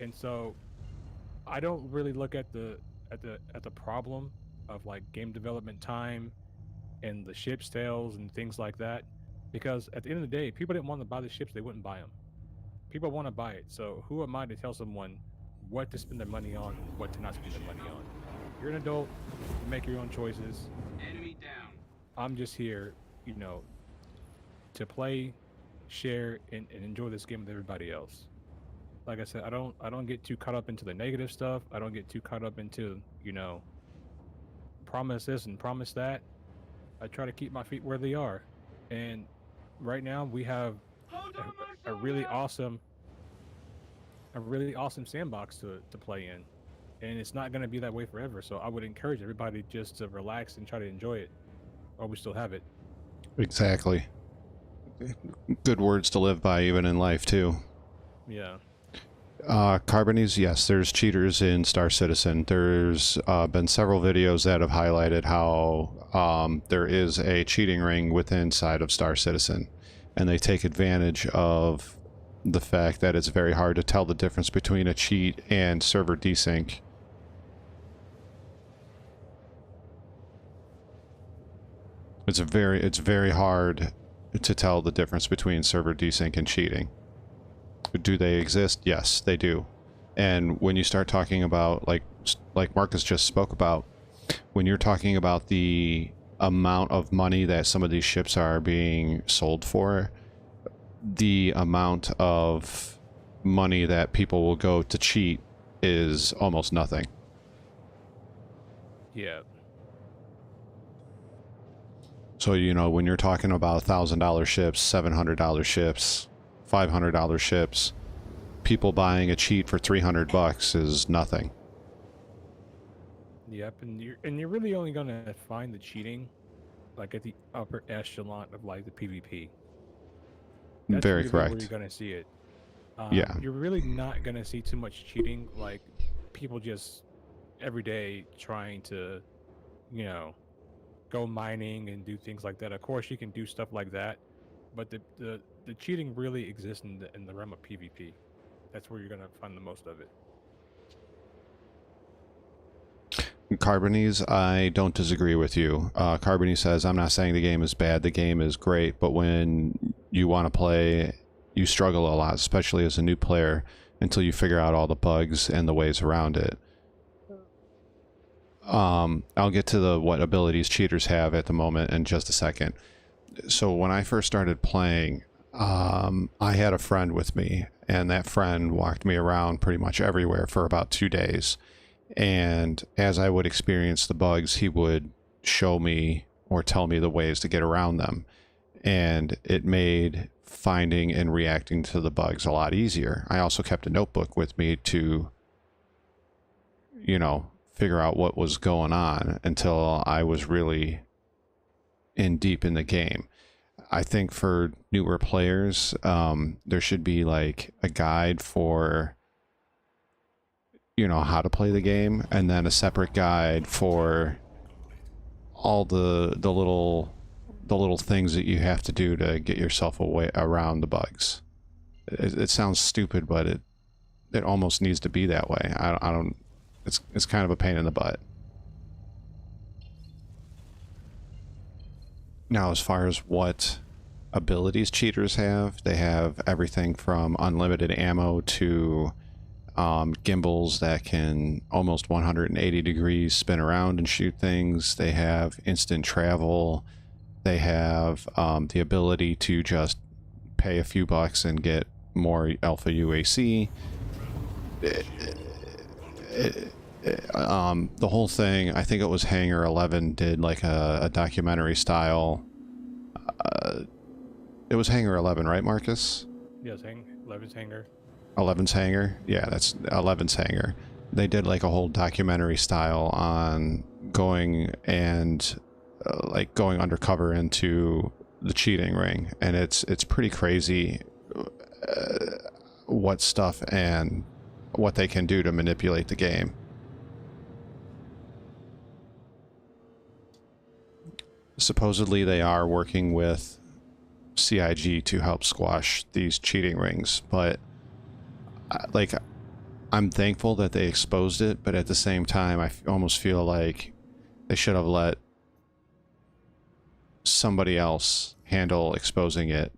And so I don't really look at the problem of like game development time and the ship sales and things like that, because at the end of the day, people didn't want to buy the ships, they wouldn't buy them. People want to buy it, so who am I to tell someone what to spend their money on and what to not spend their money on? You're an adult, you make your own choices. Enemy down. I'm just here, you know, to play, share, and enjoy this game with everybody else. Like I said, I don't get too caught up into the negative stuff. I don't get too caught up into, you know, promise this and promise that. I try to keep my feet where they are. And right now we have a really awesome sandbox to play in. And it's not going to be that way forever. So I would encourage everybody just to relax and try to enjoy it while we still have it. Exactly. Good words to live by, even in life, too. Yeah. Carbonies, yes, there's cheaters in Star Citizen. There's been several videos that have highlighted how there is a cheating ring within inside of Star Citizen, and they take advantage of the fact that it's very hard to tell the difference between a cheat and server desync. It's very hard to tell the difference between server desync and cheating. Do they exist? Yes, they do. And when you start talking about, like Marcus just spoke about, when you're talking about the amount of money that some of these ships are being sold for, the amount of money that people will go to cheat is almost nothing. Yeah. So, you know, when you're talking about $1,000 ships, $700 ships, $500 ships, people buying a cheat for $300 is nothing. Yep, and you're really only gonna find the cheating like at the upper echelon of like the PvP. That's Very really correct. where you're gonna see it. Yeah. You're really not gonna see too much cheating, like people just every day trying to, you know, go mining and do things like that. Of course, you can do stuff like that, but the cheating really exists in the realm of PvP. That's where you're gonna find the most of it. Carbonies, I don't disagree with you. Carbony says, I'm not saying the game is bad, the game is great, but when you want to play, you struggle a lot, especially as a new player, until you figure out all the bugs and the ways around it. I'll get to what abilities cheaters have at the moment in just a second. So when I first started playing, I had a friend with me, and that friend walked me around pretty much everywhere for about 2 days. And as I would experience the bugs, he would show me or tell me the ways to get around them. And it made finding and reacting to the bugs a lot easier. I also kept a notebook with me to, you know, figure out what was going on until I was really in deep in the game. I think for newer players, there should be like a guide for, you know, how to play the game, and then a separate guide for all the little things that you have to do to get yourself away around the bugs. It sounds stupid, but it almost needs to be that way. I don't. It's kind of a pain in the butt. Now, as far as what abilities cheaters have, they have everything from unlimited ammo to gimbals that can almost 180 degrees spin around and shoot things. They have instant travel. They have the ability to just pay a few bucks and get more alpha UAC. The whole thing, I think it was Hangar 11 did like a documentary style. It was Hangar 11, right, Marcus? Yes, 11's hangar. 11's hangar? Yeah, that's 11's hangar. They did like a whole documentary style on going and like going undercover into the cheating ring, and it's pretty crazy what stuff and what they can do to manipulate the game. Supposedly they are working with CIG to help squash these cheating rings, but like, I'm thankful that they exposed it, but at the same time, I almost feel like they should have let somebody else handle exposing it,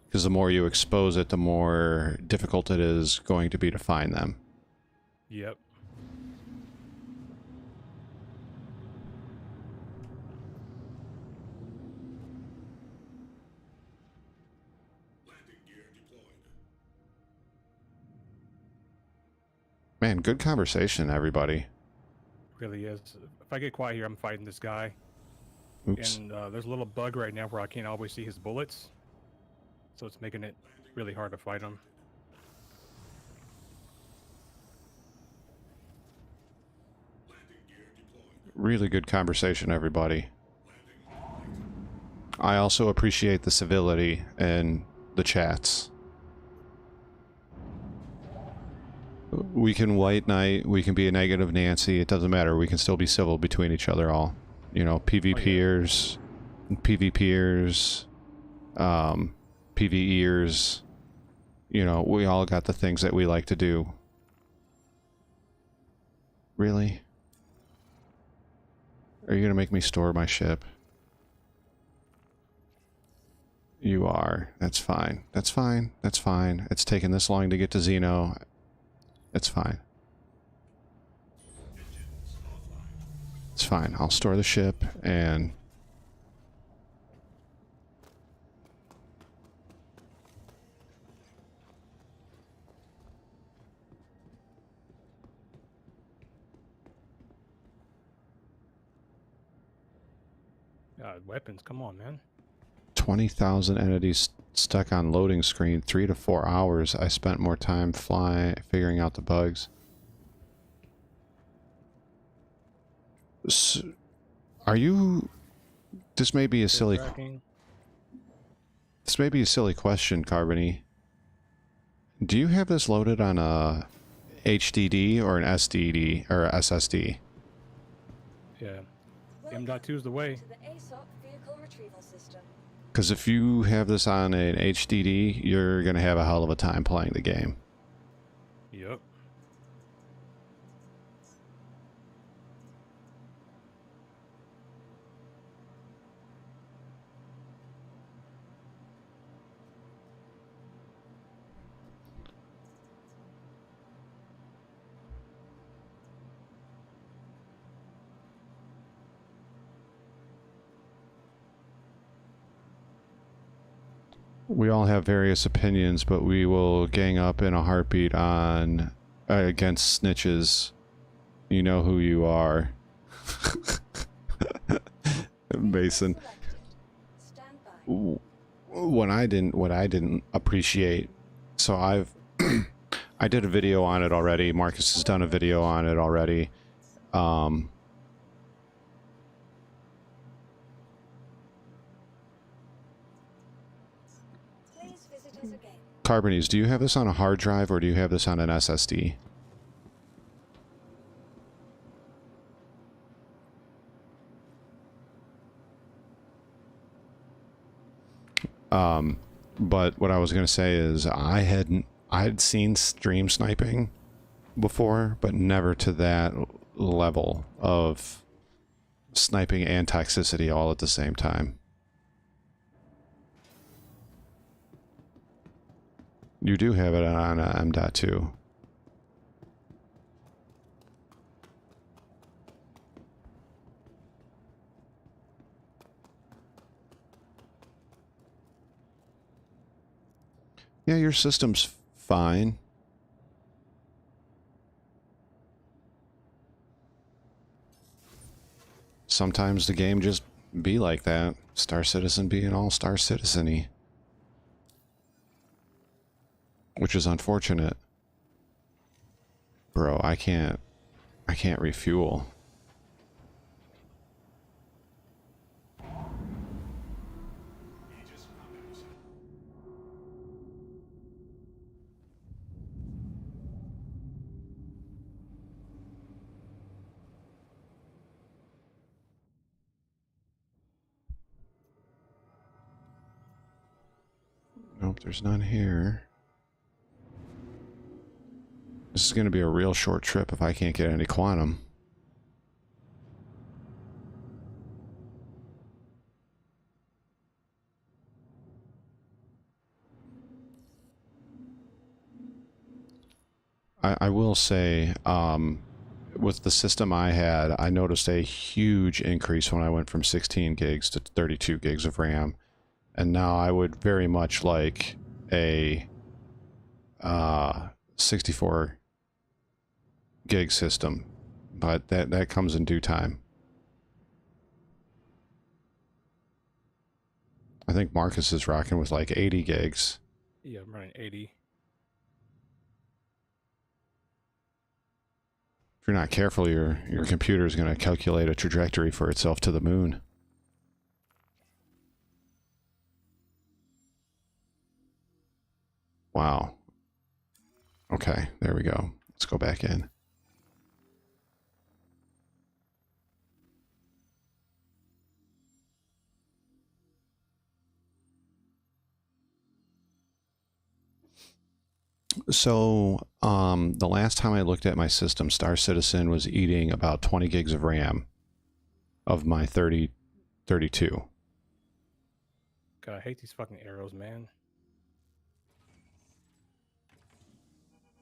because the more you expose it, the more difficult it is going to be to find them. Yep. Man, good conversation, everybody. Really is. If I get quiet here, I'm fighting this guy. Oops. And there's a little bug right now where I can't always see his bullets. So it's making it really hard to fight him. Really good conversation, everybody. I also appreciate the civility in the chats. We can white knight, we can be a negative Nancy, it doesn't matter. We can still be civil between each other all. You know, PvPers, PvPers, PvEers. You know, we all got the things that we like to do. Really? Are you gonna make me store my ship? You are. That's fine. That's fine. That's fine. It's taken this long to get to Xeno. It's fine. It's fine. I'll store the ship and... Weapons, come on, man. 20,000 entities stuck on loading screen, 3 to 4 hours. I spent more time figuring out the bugs. So, are you... This may be a silly... This may be a silly question, Carbony. Do you have this loaded on a HDD or an SDD or a SSD? Yeah. M.2 is the way. To the ASOC vehicle retrieval system. Because if you have this on an HDD, you're going to have a hell of a time playing the game. Yep. We all have various opinions, but we will gang up in a heartbeat on against snitches. You know who you are. Mason. Stand by. What I didn't appreciate. So I did a video on it already. Marcus has done a video on it already. Please visit us again. Carbones, do you have this on a hard drive or do you have this on an SSD? But what I was gonna say is I'd seen stream sniping before, but never to that level of sniping and toxicity all at the same time. You do have it on a M.2. Yeah, your system's fine. Sometimes the game just be like that. Star Citizen being all Star Citizen-y. Which is unfortunate. Bro, I can't refuel. Nope, there's none here. This is going to be a real short trip if I can't get any quantum. I will say, with the system I had, I noticed a huge increase when I went from 16 gigs to 32 gigs of RAM. And now I would very much like a 64 gig system, but that comes in due time. I think Marcus is rocking with like 80 gigs. Yeah, I'm running 80. If you're not careful, your computer is going to calculate a trajectory for itself to the moon. Wow. Okay, there we go. Let's go back in. So, the last time I looked at my system, Star Citizen was eating about 20 gigs of RAM of my 32. God, I hate these fucking arrows, man.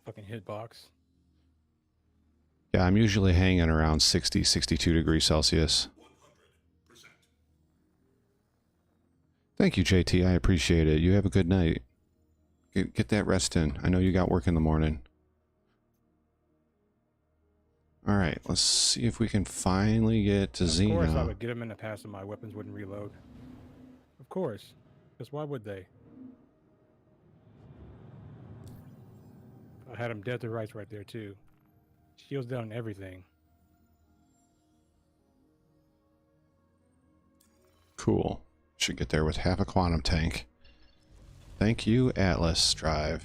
Fucking hitbox. Yeah, I'm usually hanging around 60, 62 degrees Celsius. Thank you, JT. I appreciate it. You have a good night. Get that rest in. I know you got work in the morning. All right, let's see if we can finally get to Xeno. Of course, I would get them in the past and my weapons wouldn't reload. Of course. Because why would they? I had them dead to rights right there, too. Shields down and everything. Cool. Should get there with half a quantum tank. Thank you, Atlas Drive.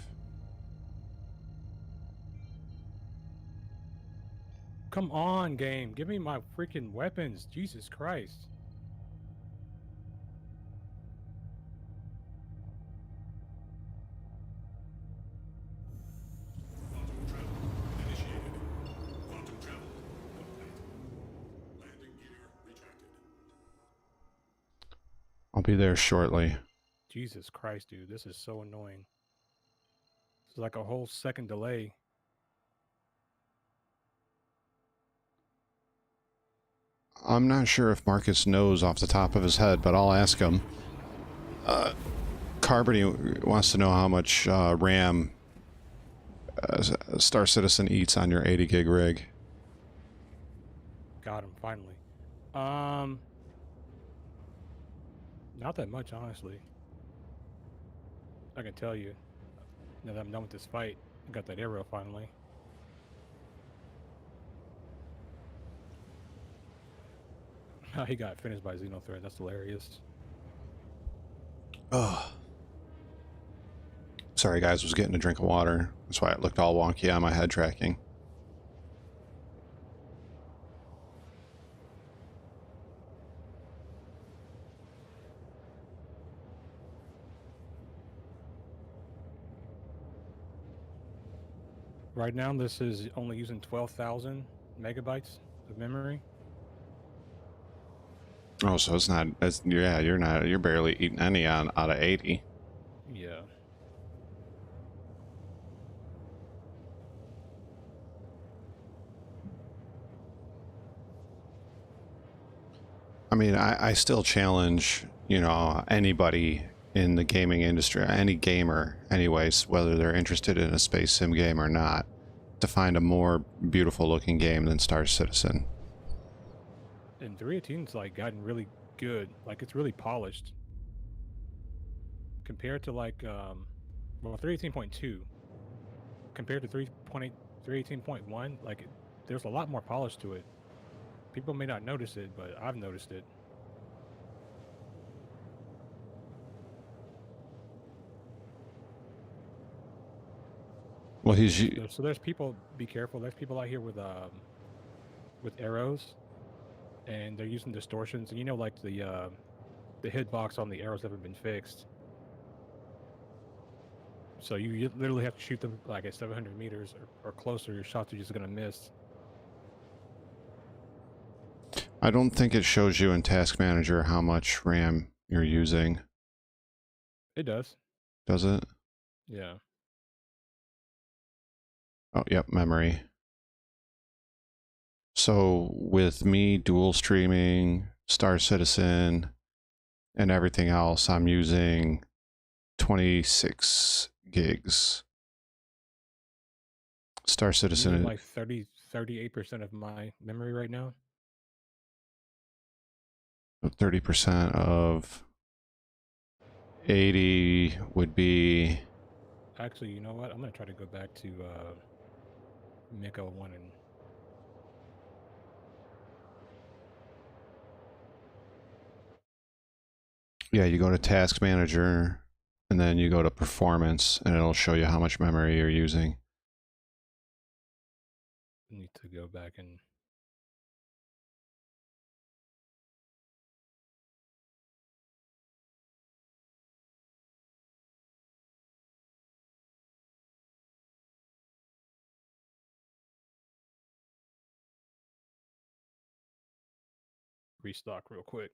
Come on, game. Give me my freaking weapons. Jesus Christ. I'll be there shortly. Jesus Christ, dude. This is so annoying. It's like a whole second delay. I'm not sure if Marcus knows off the top of his head, but I'll ask him. Carbony wants to know how much RAM Star Citizen eats on your 80 gig rig. Got him finally. Not that much, honestly. I can tell you. Now that I'm done with this fight, I got that arrow finally. He got finished by Xenothread. That's hilarious. Oh. Sorry guys, was getting a drink of water. That's why it looked all wonky on my head tracking. Right now, this is only using 12,000 megabytes of memory. Oh, so it's not, it's, yeah, you're barely eating any out of 80. Yeah. I mean, I still challenge, you know, anybody in the gaming industry, any gamer anyways, whether they're interested in a space sim game or not, to find a more beautiful looking game than Star Citizen. And 318's like gotten really good. Like it's really polished. Compared to like well 318.2 compared to 318.1, like there's a lot more polish to it. People may not notice it, but I've noticed it. Well, he's So there's people, be careful. There's people out here with arrows, and they're using distortions. And you know, like the hitbox on the arrows haven't been fixed. So you literally have to shoot them like at 700 meters or closer. Your shots are just gonna miss. I don't think it shows you in Task Manager how much RAM you're using. It does. Does it? Yeah. Oh, yep, memory. So with me dual streaming, Star Citizen, and everything else, I'm using 26 gigs. Star Citizen is like 38% of my memory right now. 30% of 80 would be. Actually, you know what? I'm gonna try to go back to Miko 1 and Yeah, you go to Task Manager, and then you go to Performance, and it'll show you how much memory you're using. need to go back and restock real quick.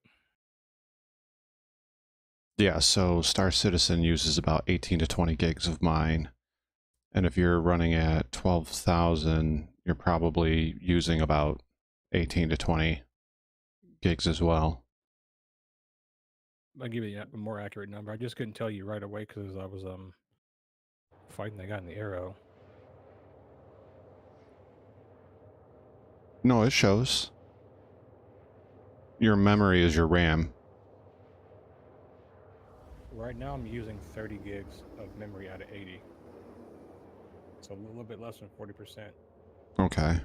Yeah, so Star Citizen uses about 18 to 20 gigs of mine. And if you're running at 12,000, you're probably using about 18 to 20 gigs as well. I'll give you a more accurate number. I just couldn't tell you right away because I was fighting that guy in the arrow. No, it shows. Your memory is your RAM. Right now I'm using 30 gigs of memory out of 80. So a little bit less than 40%. Okay. And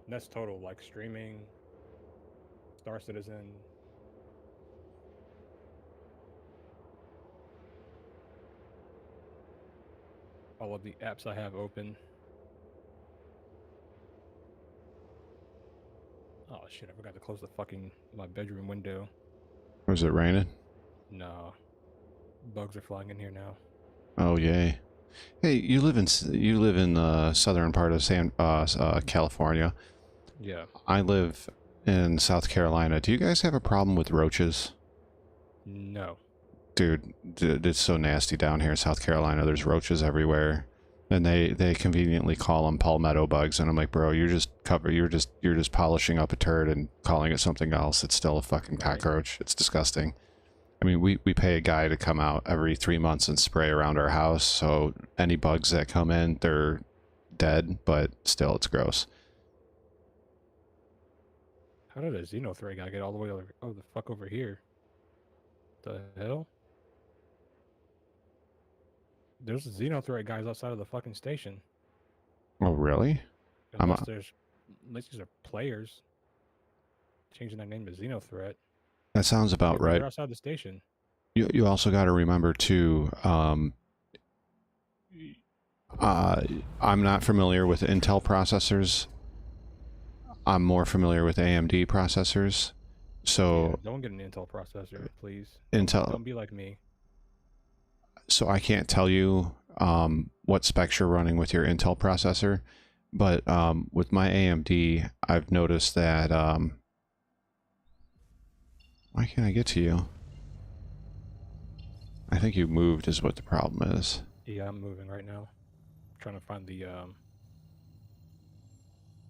that's total, like streaming, Star Citizen. All of the apps I have open. Oh shit, I forgot to close my bedroom window. Was it raining? No. Bugs are flying in here now. Oh, yay. Hey, you live in the southern part of California. Yeah. I live in South Carolina. Do you guys have a problem with roaches? No. Dude, it's so nasty down here in South Carolina. There's roaches everywhere, and they conveniently call them palmetto bugs. And I'm like, bro, you're just polishing up a turd and calling it something else. It's still a fucking cockroach. It's disgusting. I mean, we pay a guy to come out every 3 months and spray around our house, so any bugs that come in, they're dead, but still, it's gross. How did a Xenothreat guy get all the way over? Oh, the fuck over here. The hell? There's Xenothreat guys outside of the fucking station. Oh, really? Unless these are players changing their name to Xenothreat. That sounds about They're right. outside the station. You also got to remember, too, I'm not familiar with Intel processors. I'm more familiar with AMD processors. So Yeah, don't get an Intel processor, please. Intel. Don't be like me. So I can't tell you what specs you're running with your Intel processor, but with my AMD, I've noticed that why can't I get to you? I think you moved is what the problem is. Yeah, I'm moving right now. Trying to find the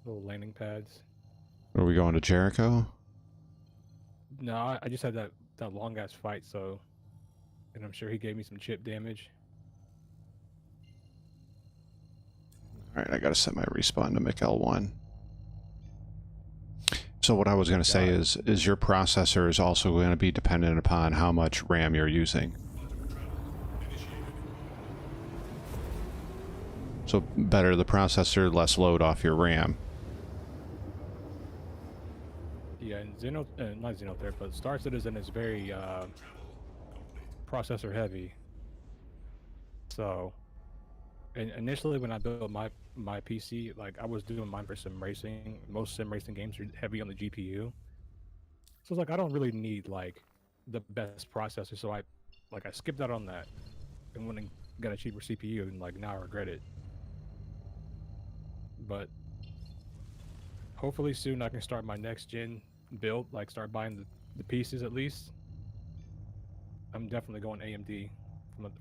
little landing pads. Are we going to Jericho? No, I just had that long ass fight, so, and I'm sure he gave me some chip damage. All right, I gotta set my respawn to McL1. So what I was gonna say is your processor is also going to be dependent upon how much RAM you're using. So better the processor, less load off your RAM. Yeah, and not Xenothreat, but Star Citizen is very processor heavy. So, and initially when I built my PC, like I was doing mine for sim racing. Most sim racing games are heavy on the GPU. So it's like I don't really need like the best processor. So I skipped out on that and went and got a cheaper CPU, and like now I regret it. But hopefully soon I can start my next gen build, like start buying the pieces at least. I'm definitely going AMD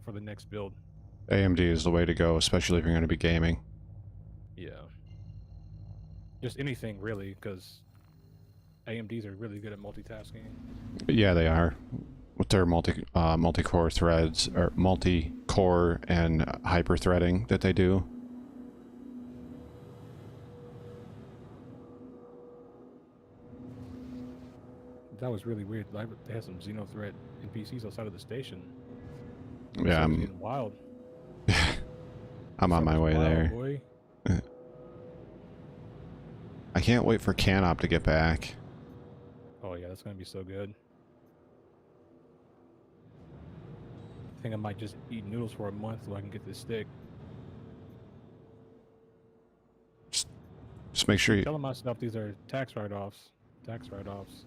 for the next build. AMD is the way to go, especially if you're going to be gaming. Yeah. Just anything really, because AMDs are really good at multitasking. Yeah, they are. With their multi-core threads, or multi-core and hyper-threading that they do. That was really weird. Like, they had some Xenothreat NPCs outside of the station. Yeah, So it's getting wild. I'm on my way Wild, there. boy. I can't wait for Canop to get back. Oh yeah, that's gonna be so good. I think I might just eat noodles for a month so I can get this stick. Just make sure you... Telling myself these are tax write-offs. Tax write-offs.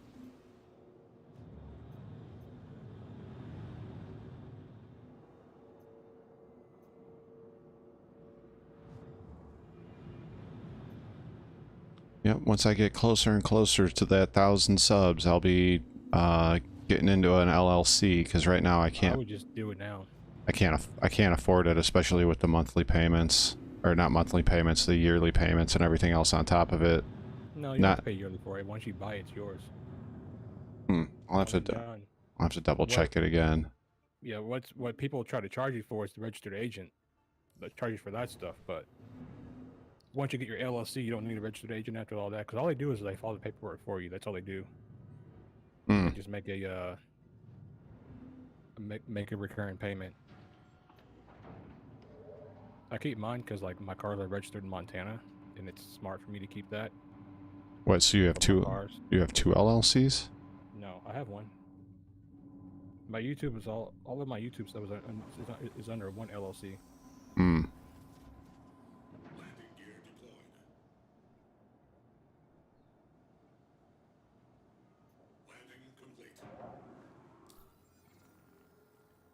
Yep, once I get closer and closer to that 1,000 subs, I'll be getting into an LLC, because right now I can't... I would just do it now. I can't afford it, especially with the monthly payments. Or not monthly payments, the yearly payments and everything else on top of it. No, you don't have to pay yearly for it. Once you buy it, it's yours. I'll have to double check it again. Yeah, what people try to charge you for is the registered agent. They charge you for that stuff, but once you get your LLC, you don't need a registered agent after all that, because all they do is they follow the paperwork for you. That's all they do. They just make a make a recurring payment. I keep mine because like my cars are registered in Montana, and it's smart for me to keep that. What? So you have two? Cars. You have two LLCs? No, I have one. My YouTube is all of my YouTube stuff is under one LLC.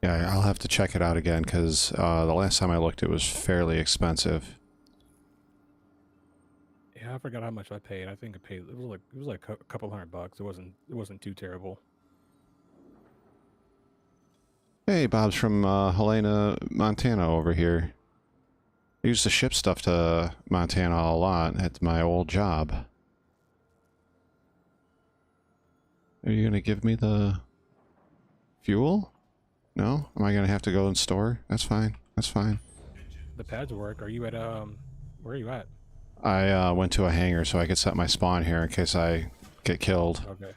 Yeah, I'll have to check it out again, because the last time I looked, it was fairly expensive. Yeah, I forgot how much I paid. I think I paid. It was like a couple $100. It wasn't too terrible. Hey, Bob's from Helena, Montana over here. I used to ship stuff to Montana a lot at my old job. Are you gonna give me the... Fuel? No? Am I gonna have to go and store? That's fine. That's fine. The pads work. Are you at where are you at? I went to a hangar so I could set my spawn here in case I get killed. Okay.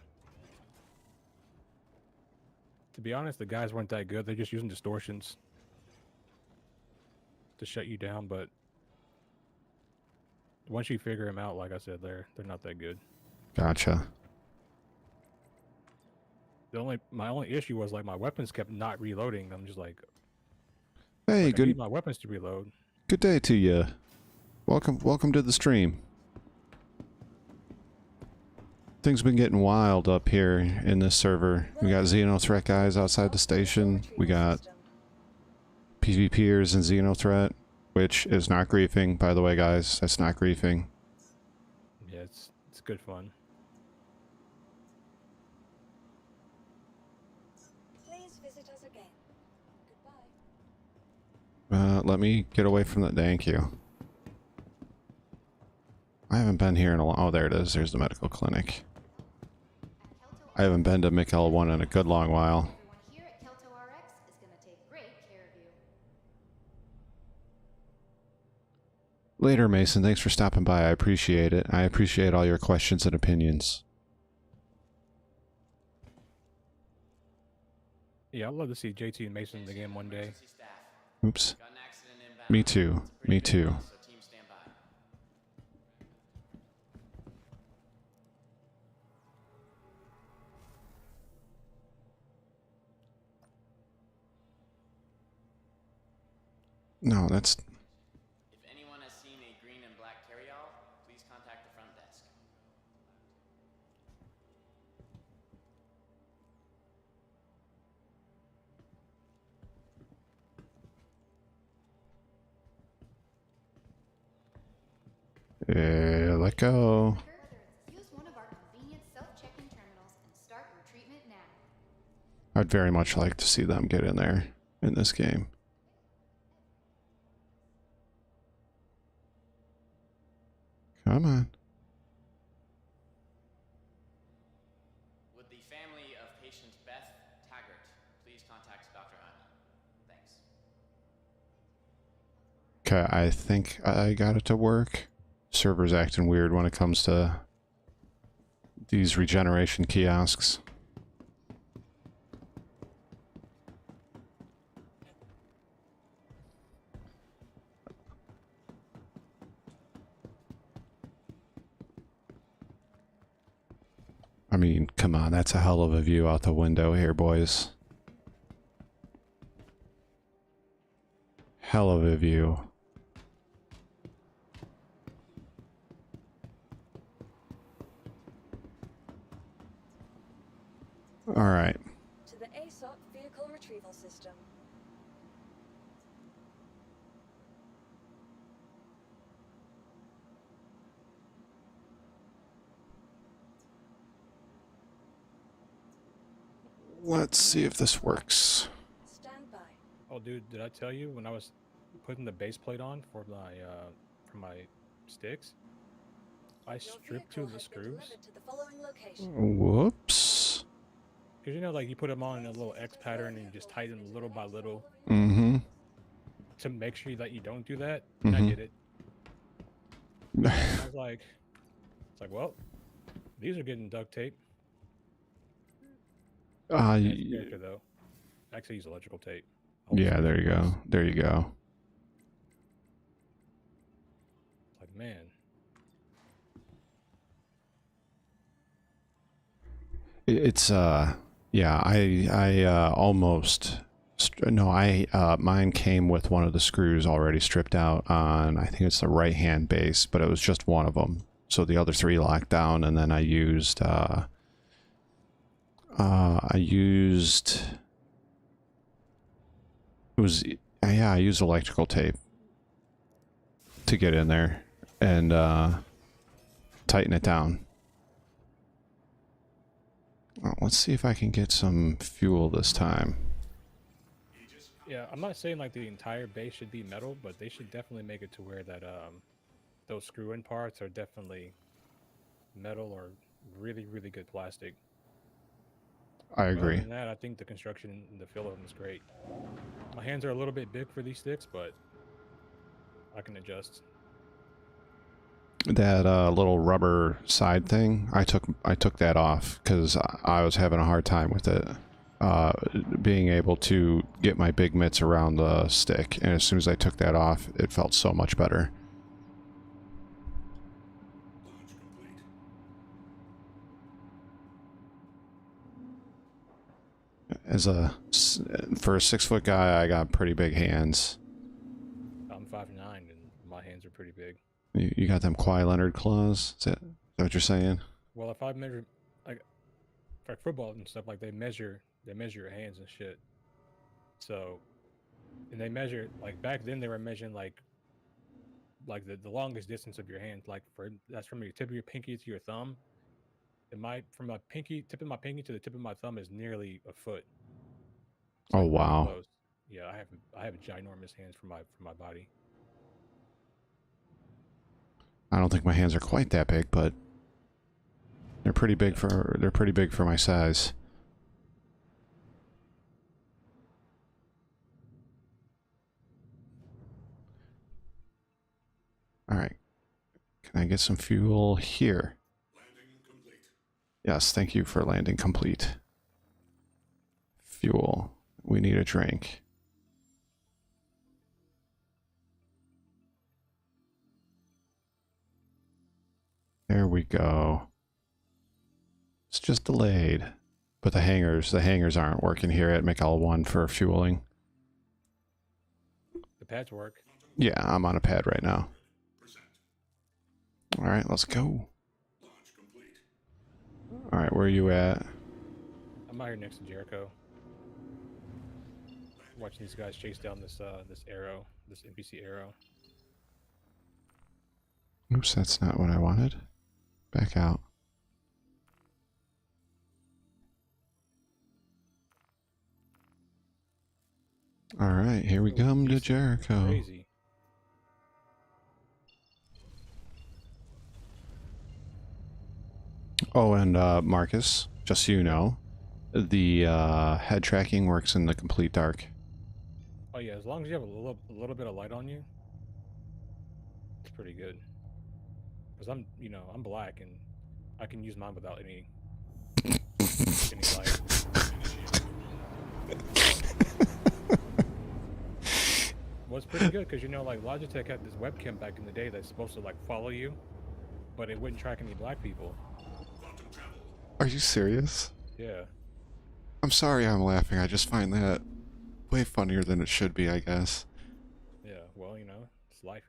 To be honest, the guys weren't that good. They're just using distortions to shut you down, but once you figure them out, like I said, they're not that good. Gotcha. My only issue was like my weapons kept not reloading. I'm just like, Hey, I good need my weapons to reload. good day to you. Welcome to the stream. Things been getting wild up here in this server. We got Xenothreat guys outside the station. We got PvPers and Xenothreat, which is not griefing, by the way, guys. That's not griefing. Yeah, it's good fun. Please visit us again. Goodbye. Let me get away from that. Thank you. I haven't been here in a long... Oh, there it is. There's the medical clinic. I haven't been to Mikel 1 in a good long while. Everyone here at Kelto RX is going to take great care of you. Later, Mason. Thanks for stopping by. I appreciate it. I appreciate all your questions and opinions. Yeah, I'd love to see JT and Mason in the game one day. Oops. Me too. Me too. No, that's... If anyone has seen a green and black carryall, please contact the front desk. let go. Use one of our convenient self-checking terminals and start your treatment now. I'd very much like to see them get in there in this game. Come on. Would the family of patient Beth Taggart please contact Dr. Hunt? Thanks. Okay, I think I got it to work. Server's acting weird when it comes to these regeneration kiosks. I mean, come on, that's a hell of a view out the window here, boys. Hell of a view. All right. To the ASOC vehicle retrieval system. Let's see if this works. Stand by. Oh, dude, did I tell you when I was putting the base plate on for my sticks, I Your stripped vehicle two of the has been screws? delivered to the following location. Whoops. Because you know, like you put them on in a little X pattern and you just tighten them little by little Mm-hmm. to make sure that you don't do that. And I did it. I was like, it's like, well, these are getting duct tape. Nice character, though. Actually, use electrical tape. Yeah, there you go. There you go. Like, man. It's yeah, I almost no, mine came with one of the screws already stripped out on, I think it's the right hand base, but it was just one of them. So the other three locked down, and then I used I used electrical tape to get in there and tighten it down. Well, let's see if I can get some fuel this time. Yeah, I'm not saying like the entire base should be metal, but they should definitely make it to where that those screw-in parts are definitely metal or really, really good plastic. I Other agree. than that, I think the construction and the feel of them is great. My hands are a little bit big for these sticks, but I can adjust. That little rubber side thing, I took that off because I was having a hard time with it. Being able to get my big mitts around the stick, and as soon as I took that off, it felt so much better. For a 6-foot guy, I got pretty big hands. I'm 5'9", and my hands are pretty big. You got them Kawhi Leonard claws? Is that what you're saying? Well, if I measure, like football and stuff, like they measure your hands and shit. So, and they measure, like back then they were measuring like the longest distance of your hand, like that's from your tip of your pinky to your thumb. And from my tip of my pinky to the tip of my thumb is nearly a foot. It's Oh, like really wow. close. Yeah, I have ginormous hands for my body. I don't think my hands are quite that big, but they're pretty big for my size. All right. Can I get some fuel here? Landing complete. Yes, thank you for landing complete. Fuel. We need a drink. There we go. It's just delayed. But the hangars aren't working here at McL1 for fueling. The pads work. Yeah, I'm on a pad right now. Percent. All right, let's go. Launch complete. All right, where are you at? I'm out here next to Jericho. Watching these guys chase down this arrow, this NPC arrow. Oops, that's not what I wanted. Back out. All right, here we come to Jericho. Crazy. Oh, and Marcus, just so you know, the head tracking works in the complete dark. Oh yeah, as long as you have a little bit of light on you, it's pretty good. Because I'm black and I can use mine without any light. Well, it's pretty good because like Logitech had this webcam back in the day that's supposed to like follow you, but it wouldn't track any black people. Quantum travel. Are you serious? Yeah. I'm sorry I'm laughing. I just find that way funnier than it should be, I guess. Yeah. Well, it's life,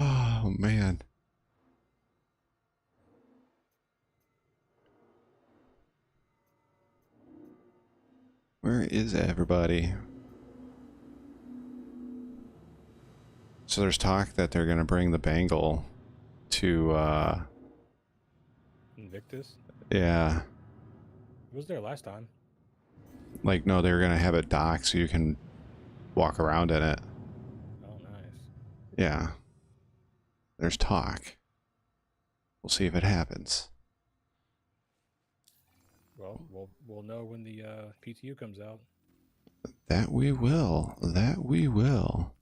Oh, man. Where is everybody? So there's talk that they're going to bring the Bengal to, Invictus. yeah. It was there last time. Like, no, they're going to have it docked so you can walk around in it. Oh, nice. Yeah. There's talk. We'll see if it happens. Well, we'll know when the PTU comes out. That we will. That we will.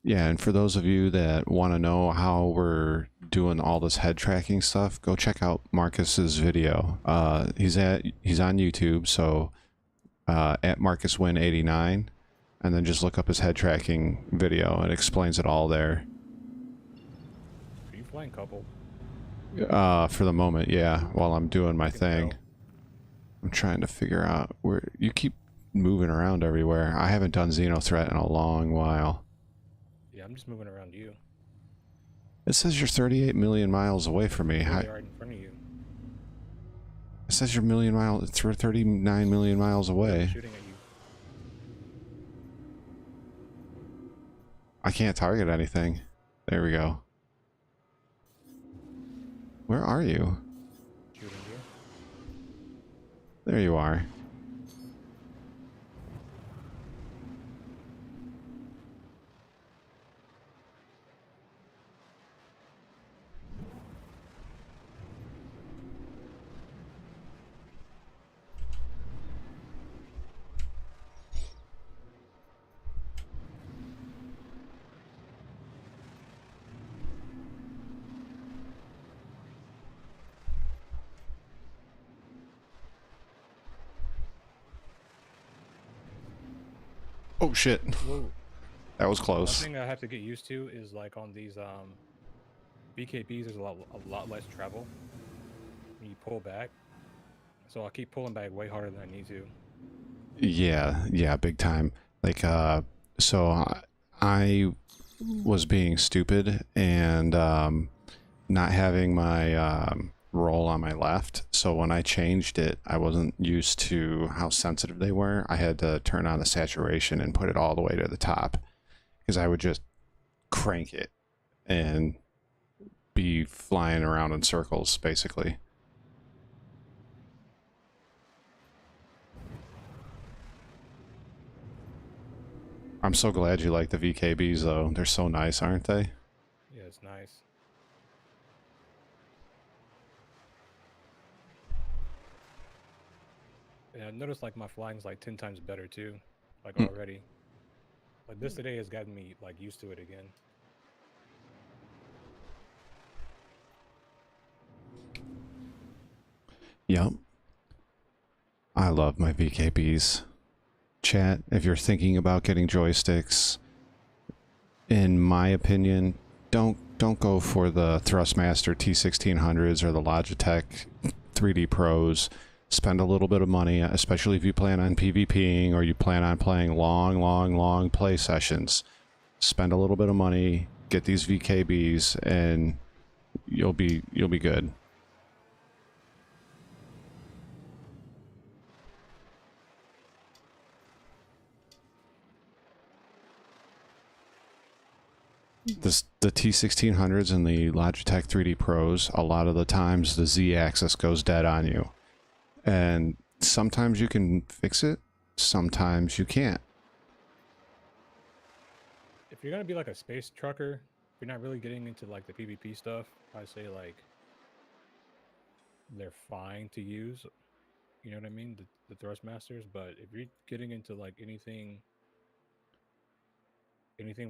Yeah, and for those of you that want to know how we're doing all this head tracking stuff, go check out Marcus's video. He's on YouTube, so at MarcusWin89, and then just look up his head tracking video. It explains it all there. Are you flying couple? For the moment, yeah, while I'm doing my I can thing. tell. I'm trying to figure out where you keep moving around everywhere. I haven't done Xenothreat in a long while. Yeah, I'm just moving around you. It says you're 38 million miles away from me. Really Hi. right in front of you. It says you're 39 million miles I'm away. shooting at you. I can't target anything. There we go. Where are you? Shooting you. There you are. Oh shit, Whoa. that was One close. thing I have to get used to is like on these BKBs, there's a lot less travel when you pull back. So I keep pulling back way harder than I need to. Yeah, big time. Like, so I was being stupid and not having my roll on my left. So when I changed it, I wasn't used to how sensitive they were. I had to turn on the saturation and put it all the way to the top because I would just crank it and be flying around in circles, basically. I'm so glad you like the VKBs, though. They're so nice, aren't they? Yeah, it's nice. And I noticed like my flying's like 10 times better too, like already. Like this today has gotten me like used to it again. Yep. I love my VKBs. Chat, if you're thinking about getting joysticks, in my opinion, don't go for the Thrustmaster T1600s or the Logitech 3D Pros. Spend a little bit of money, especially if you plan on PvPing or you plan on playing long play sessions. Spend a little bit of money, get these VKBs, and you'll be good. The T1600s and the Logitech 3D Pros, a lot of the times the Z-axis goes dead on you. And sometimes you can fix it, sometimes you can't. If you're gonna be like a space trucker, if you're not really getting into like the PvP stuff, I say like they're fine to use. You know what I mean? The Thrustmasters, but if you're getting into like anything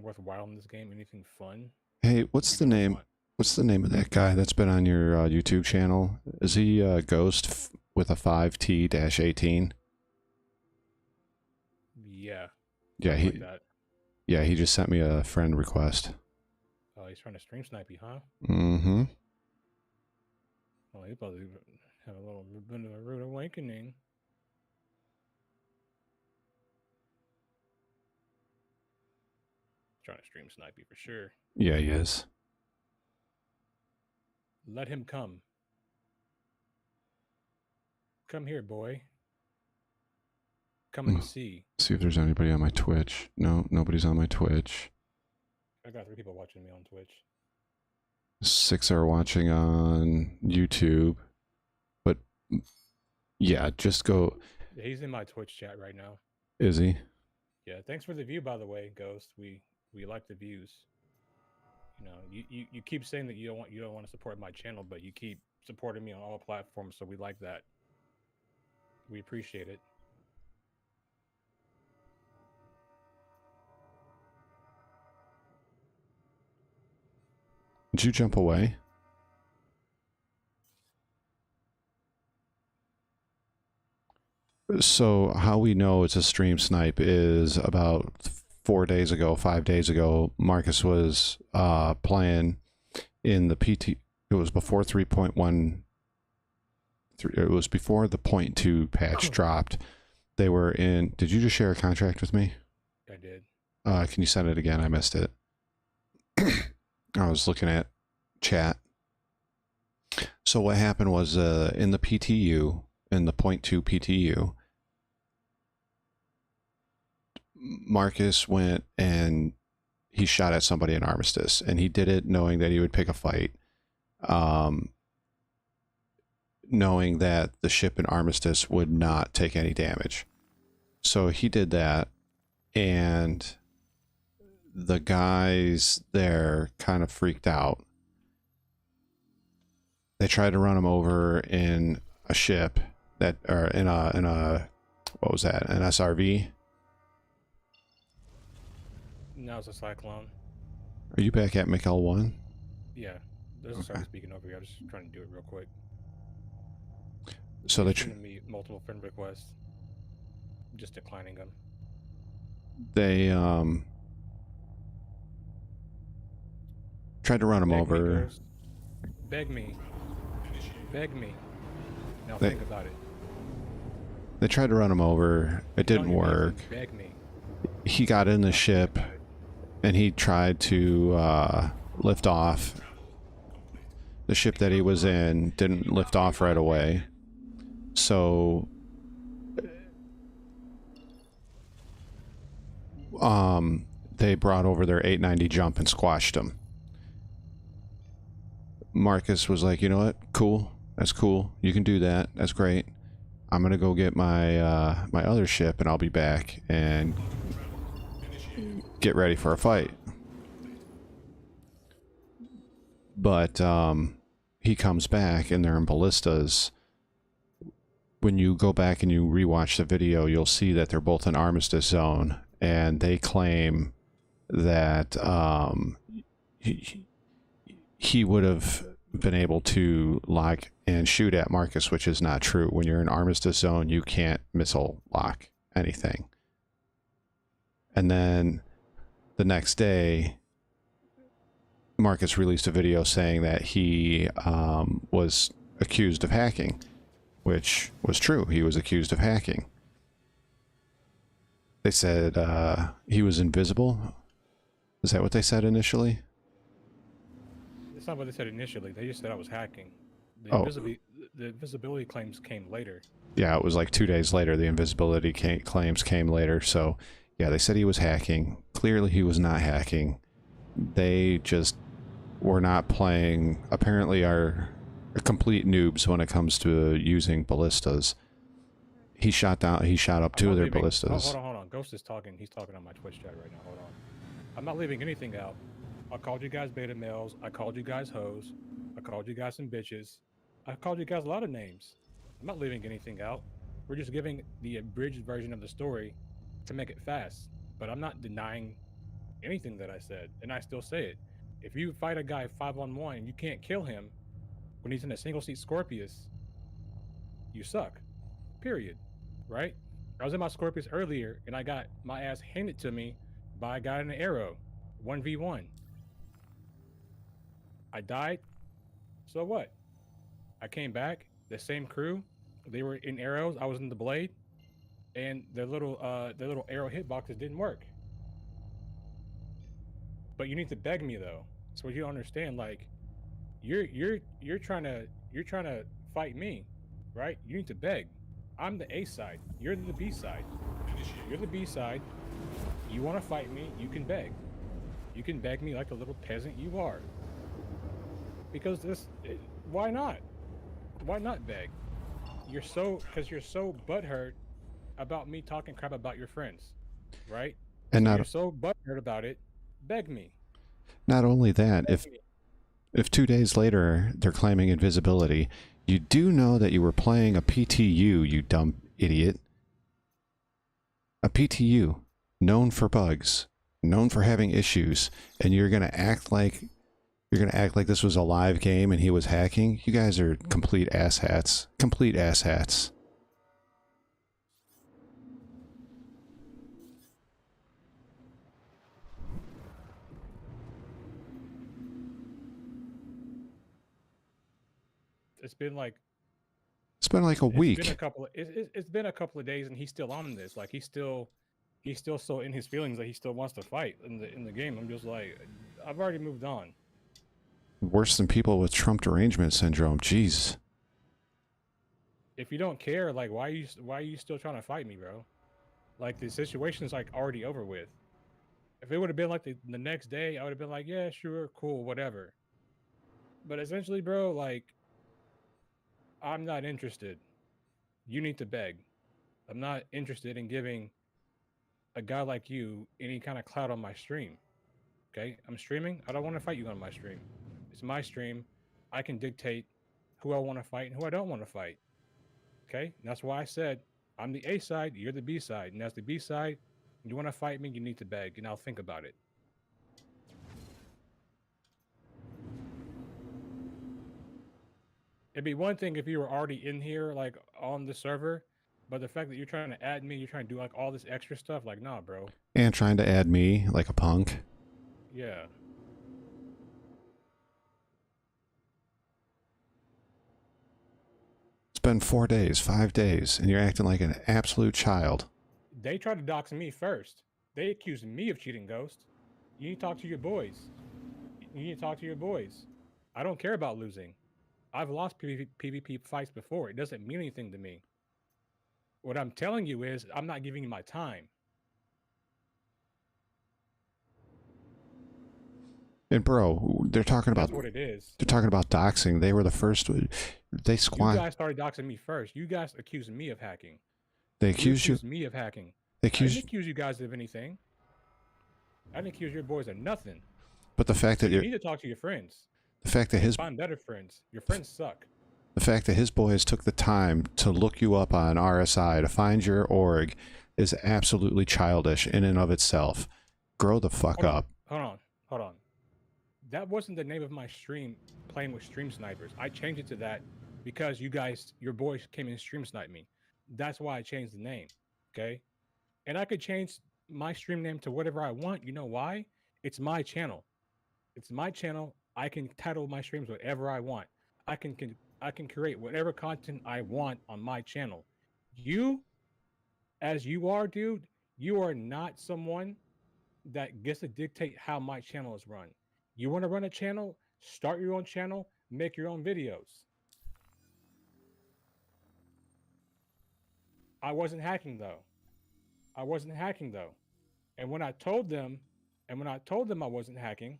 worthwhile in this game, anything fun. Hey, what's the name? What's the name of that guy that's been on your YouTube channel? Is he Ghost with a 5T-18? Yeah. Yeah, Like that. Yeah, he just sent me a friend request. Oh, he's trying to stream snipe you, huh? Mm-hmm. Well, he probably have a little bit of a rude awakening. Trying to stream snipe you for sure. Yeah, he is. Let him come. Come here, boy. Come and see. See if there's anybody on my Twitch. No, nobody's on my Twitch. I got 3 people watching me on Twitch. 6 are watching on YouTube. But yeah, just go. Yeah, he's in my Twitch chat right now. Is he? Yeah, thanks for the view, by the way, Ghost. We like the views. You know, you keep saying that you don't want to support my channel, but you keep supporting me on all platforms, so we like that. We appreciate it. Did you jump away? So how we know it's a stream snipe is about 4 days ago, 5 days ago, Marcus was playing in the PT. It was before 3.1. It was before the 0.2 patch dropped. They were in. Did you just share a contract with me? I did. Can you send it again? I missed it. I was looking at chat. So what happened was in the PTU, in the 0.2 PTU, Marcus went and he shot at somebody in Armistice, and he did it knowing that he would pick a fight, knowing that the ship in Armistice would not take any damage. So he did that, and the guys there kind of freaked out. They tried to run him over in a ship that, or in a what was that? An SRV. Now it's a Cyclone. Are you back at McL1? Yeah, there's a starter speaking over here. I'm just trying to do it real quick. So He's they sending me multiple friend requests, just declining them. they tried to run him Beg me, over. Ghost. Beg me. Beg me. Now They- think about it. They tried to run him over. It Get on didn't your knees and work. Beg me. He got in the Now think ship about it. and he tried to lift off. The ship that he was in didn't lift off right away. So they brought over their 890 jump and squashed him. Marcus was like, you know what? Cool. That's cool. You can do that. That's great. I'm gonna go get my my other ship and I'll be back and get ready for a fight. But he comes back and they're in ballistas. When you go back and you rewatch the video, you'll see that they're both in Armistice Zone, and they claim that he would have been able to lock and shoot at Marcus, which is not true. When you're in Armistice Zone, you can't missile lock anything. And then the next day, Marcus released a video saying that he was accused of hacking, which was true. He was accused of hacking. They said he was invisible. Is that what they said initially? That's not what they said initially. They just said I was hacking. The Oh. invisibility claims came later. Yeah, it was like 2 days later. The invisibility claims came later. So, yeah, they said he was hacking. Clearly, he was not hacking. They just were not playing. Apparently, are complete noobs when it comes to using ballistas. He shot up two of their ballistas. Hold on. Ghost is talking. He's talking on my Twitch chat right now. Hold on. I'm not leaving anything out. I called you guys beta males. I called you guys hoes. I called you guys some bitches. I called you guys a lot of names. I'm not leaving anything out. We're just giving the abridged version of the story to make it fast. But I'm not denying anything that I said, and I still say it. If you fight a guy 5-on-1 and you can't kill him when he's in a single seat Scorpius, you suck. Period. Right? I was in my Scorpius earlier and I got my ass handed to me by a guy in an arrow. 1v1. I died. So what? I came back, the same crew, they were in arrows, I was in the blade, and their little arrow hitboxes didn't work. But you need to beg me though. So you understand, like, you're trying to fight me, right? You need to beg. I'm the A side. You're the B side. You're the B side. You want to fight me? You can beg. You can beg me like a little peasant you are. Because why not? Why not beg? Because you're so butthurt about me talking crap about your friends, right? And You're so butthurt about it. Beg me. not only that, Beg me. if 2 days later they're claiming invisibility, you do know that you were playing a PTU, you dumb idiot. A PTU, known for bugs, known for having issues, and you're gonna act like this was a live game and he was hacking. You guys are complete asshats. Complete asshats. It's been like a week. It's been a couple of days and he's still on this. Like he's still so in his feelings that he still wants to fight in the game. I'm just like, I've already moved on. Worse than people with Trump derangement syndrome. Jeez. If you don't care, like why are you still trying to fight me, bro? Like the situation's like already over with. If it would have been like the next day, I would have been like, yeah, sure, cool, whatever. But essentially, bro, like I'm not interested. You need to beg. I'm not interested in giving a guy like you any kind of clout on my stream. Okay? I'm streaming. I don't want to fight you on my stream. It's my stream. I can dictate who I want to fight and who I don't want to fight. Okay? And that's why I said I'm the A side, you're the B side. And as the B side, you want to fight me, you need to beg, and I'll think about it. It'd be one thing if you were already in here, like on the server, But the fact that you're trying to add me, you're trying to do like all this extra stuff, like, nah, bro. And trying to add me like a punk. Yeah. It's been 4 days, 5 days, and you're acting like an absolute child. They tried to dox me first. They accused me of cheating, Ghost. You need to talk to your boys. You need to talk to your boys. I don't care about losing. I've lost PvP fights before. It doesn't mean anything to me. What I'm telling you is I'm not giving you my time. And bro, they're talking about That's what it is. they're talking about doxing. They were the first. They You squad. guys started doxing me first. You guys accused me of hacking. They accused you. Me of hacking. They I accused. didn't accuse you guys of anything. I didn't accuse your boys of nothing. But the fact that You you're, need to talk to your friends. the fact that his Find better friends. Your friends suck. the fact that his boys took the time to look you up on RSI to find your org is absolutely childish in and of itself. Grow the fuck Hold on, up. Hold on. That wasn't the name of my stream, playing with stream snipers. I changed it to that because you guys, your boys came in and stream sniped me. That's why I changed the name. Okay. And I could change my stream name to whatever I want. You know why? It's my channel. It's my channel. I can title my streams whatever I want. I can create whatever content I want on my channel. You, as you are, dude, you are not someone that gets to dictate how my channel is run. You want to run a channel, start your own channel, make your own videos. I wasn't hacking though. And when I told them I wasn't hacking,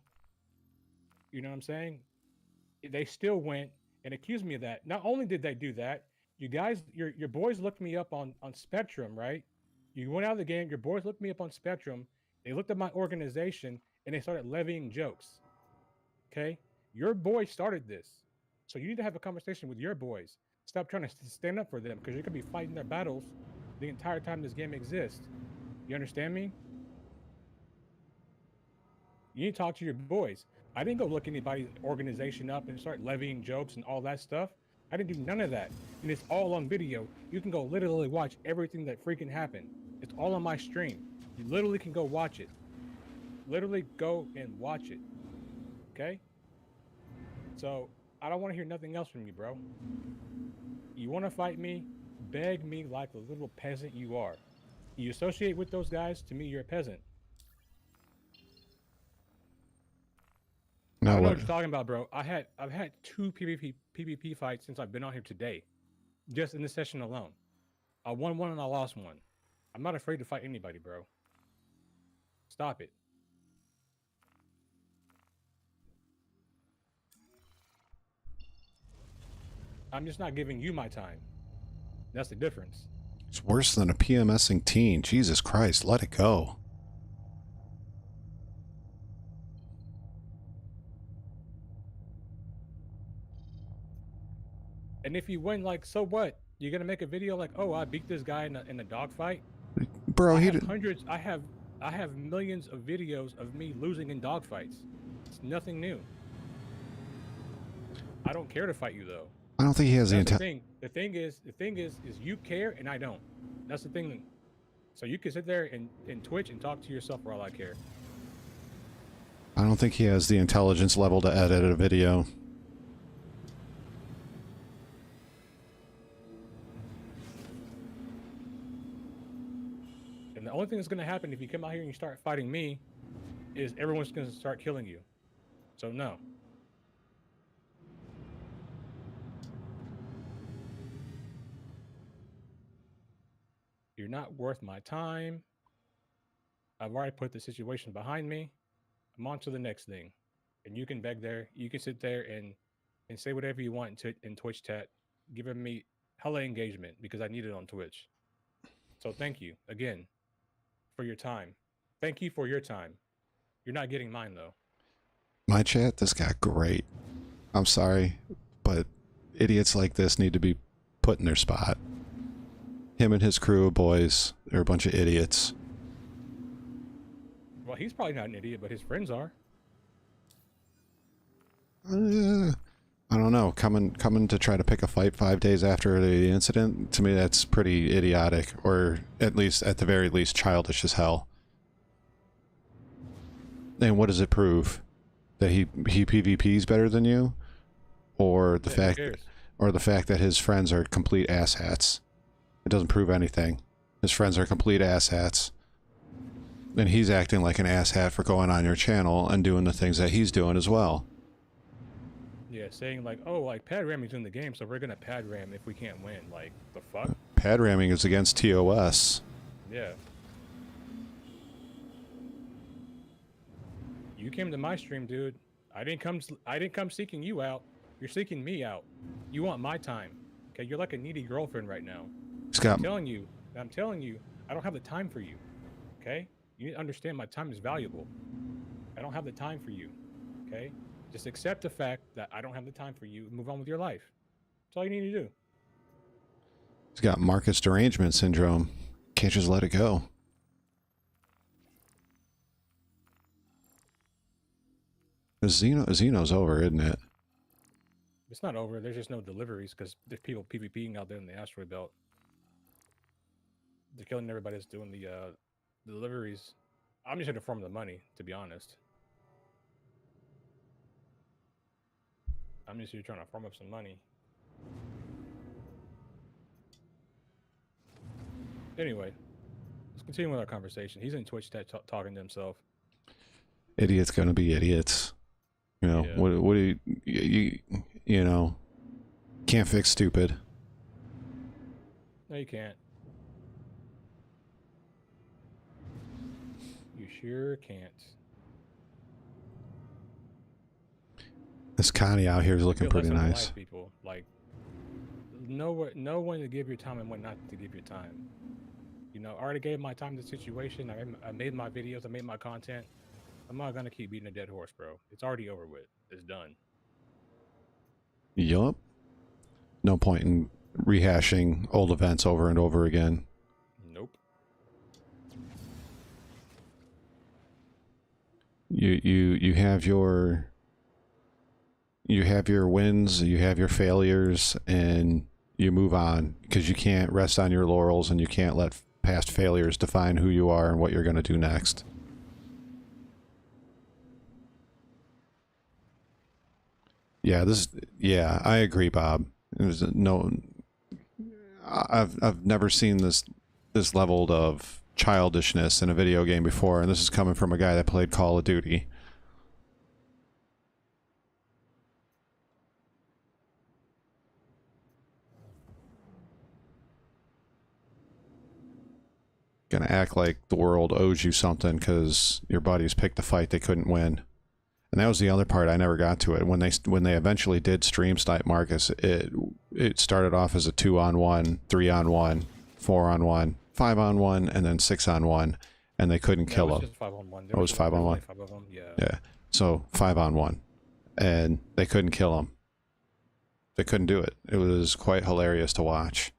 you know what I'm saying? They still went and accused me of that. Not only did they do that, you guys, your boys looked me up on Spectrum, right? You went out of the game, your boys looked me up on Spectrum, they looked at my organization, and they started levying jokes. Okay? Your boys started this. So you need to have a conversation with your boys. Stop trying to stand up for them, because you're going to be fighting their battles the entire time this game exists. You understand me? You need to talk to your boys. I didn't go look anybody's organization up and start levying jokes and all that stuff. I didn't do none of that. And it's all on video. You can go literally watch everything that freaking happened. It's all on my stream. You literally can go watch it. Literally go and watch it. Okay? So, I don't want to hear nothing else from you, bro. You want to fight me? Beg me like the little peasant you are. You associate with those guys, to me, you're a peasant. I Now don't know what? what you're talking about, bro. I've had 2 PvP fights since I've been on here today. Just in this session alone. I won one and I lost one. I'm not afraid to fight anybody, bro. Stop it. I'm just not giving you my time. That's the difference. It's worse than a PMSing teen. Jesus Christ, let it go. And if you win, like, so what? You're gonna make a video like, oh, I beat this guy in a dogfight? Bro, I he have did. hundreds. I have millions of videos of me losing in dogfights. It's nothing new. I don't care to fight you though. I don't think he has the That's the intent. thing. The thing is you care and I don't. That's the thing. So you can sit there and Twitch and talk to yourself for all I care. I don't think he has the intelligence level to edit a video. And the only thing that's gonna happen if you come out here and you start fighting me is everyone's gonna start killing you. So no. You're not worth my time. I've already put the situation behind me. I'm on to the next thing. And you can beg there. You can sit there and say whatever you want in Twitch chat, giving me hella engagement because I need it on Twitch. So thank you again for your time. Thank you for your time. You're not getting mine though. My chat, this got great. I'm sorry, but idiots like this need to be put in their spot. Him and his crew of boys are a bunch of idiots. Well, he's probably not an idiot, but his friends are. I don't don't know. Coming to try to pick a fight 5 days after the incident, to me that's pretty idiotic, or at the very least childish as hell. And what does it prove? That he PvPs better than you, or the fact that his friends are complete asshats? It doesn't prove anything. His friends are complete asshats, and he's acting like an asshat for going on your channel and doing the things that he's doing as well. Yeah, saying like, oh, like pad ramming's in the game, so we're gonna pad ram if we can't win. Like, the fuck? Pad ramming is against TOS. Yeah. You came to my stream, dude. I didn't come seeking you out. You're seeking me out. You want my time. Okay, you're like a needy girlfriend right now. I'm telling you, I don't have the time for you. Okay? You need to understand my time is valuable. I don't have the time for you. Okay? Just accept the fact that I don't have the time for you and move on with your life. That's all you need to do. He's got Marcus derangement syndrome. Can't just let it go. Xeno's over, isn't it? It's not over. There's just no deliveries because there's people PvPing out there in the asteroid belt. They're killing everybody that's doing the deliveries. I'm just here to farm the money, to be honest. I'm just here trying to farm up some money. Anyway, let's continue with our conversation. He's in Twitch chat talking to himself. Idiots gonna be idiots. You know, Yeah. what do you know, can't fix stupid. No, you can't. You sure can't. This Connie out here is looking Feel pretty lesson in nice. life, people. Like, know when to give your time and when not to give your time. You know, I already gave my time to the situation. I made my videos. I made my content. I'm not gonna keep beating a dead horse, bro. It's already over with. It's done. Yup. No point in rehashing old events over and over again. Nope. You have your wins, you have your failures, and you move on, because you can't rest on your laurels and you can't let past failures define who you are and what you're going to do next. Yeah, I agree, Bob. I've never seen this level of childishness in a video game before, and this is coming from a guy that played Call of Duty. Gonna act like the world owes you something because your buddies picked a fight they couldn't win. And that was the other part. I never got to it. When they eventually did stream snipe Marcus, it started off as a 2-on-1, 3-on-1, 4-on-1, 5-on-1, and then 6-on-1, and they couldn't kill him. It was just 5-on-1. It was 5-on-1. 5 of them, yeah. Yeah. So 5-on-1, and they couldn't kill him. They couldn't do it. It was quite hilarious to watch.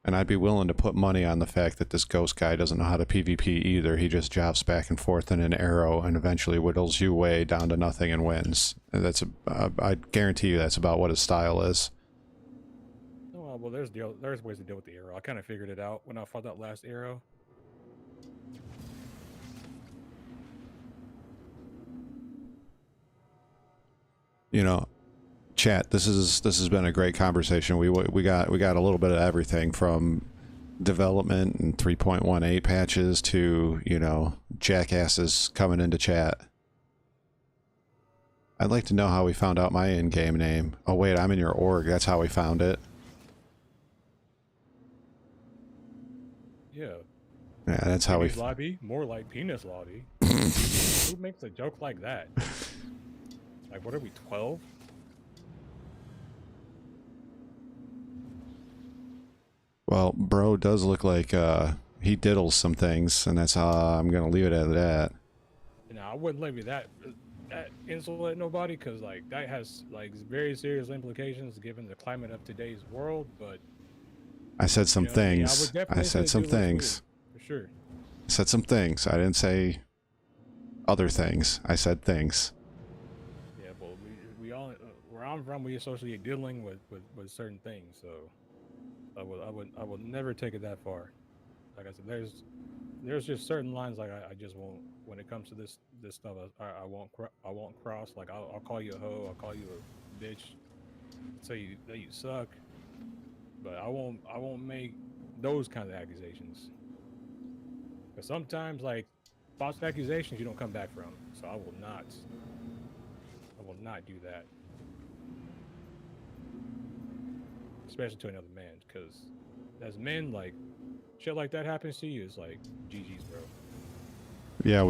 And I'd be willing to put money on the fact that this ghost guy doesn't know how to PvP either. He just jobs back and forth in an arrow and eventually whittles you way down to nothing and wins. And I guarantee you that's about what his style is. Oh, well, there's ways to deal with the arrow. I kind of figured it out when I fought that last arrow. You know, chat, this has been a great conversation. We got a little bit of everything from development and 3.18 patches to, you know, jackasses coming into chat. I'd like to know how we found out my in-game name. Oh wait, I'm in your org. That's how we found it. Yeah. Yeah, that's how Penis lobby, more like penis lobby. Who makes a joke like that? Like, what are we, 12? Well, bro does look like he diddles some things, and that's how I'm gonna leave it at that. No, I wouldn't leave that insult at nobody, because like that has like very serious implications given the climate of today's world. But I said some you know what I mean? things. would definitely I said say some do what's things. cool, for sure. I said some things. I didn't say other things. I said things. Yeah, but we all come from, we associate dealing with certain things. So I would never take it that far. Like I said, there's just certain lines like I just won't. When it comes to this stuff, I won't cross. Like I'll call you a hoe. I'll call you a bitch. Say that you suck. But I won't make those kinds of accusations. Because sometimes like false accusations you don't come back from. So I will not do that. Especially to another man, because as men, like shit like that happens to you, it's like GG's, bro. Yeah,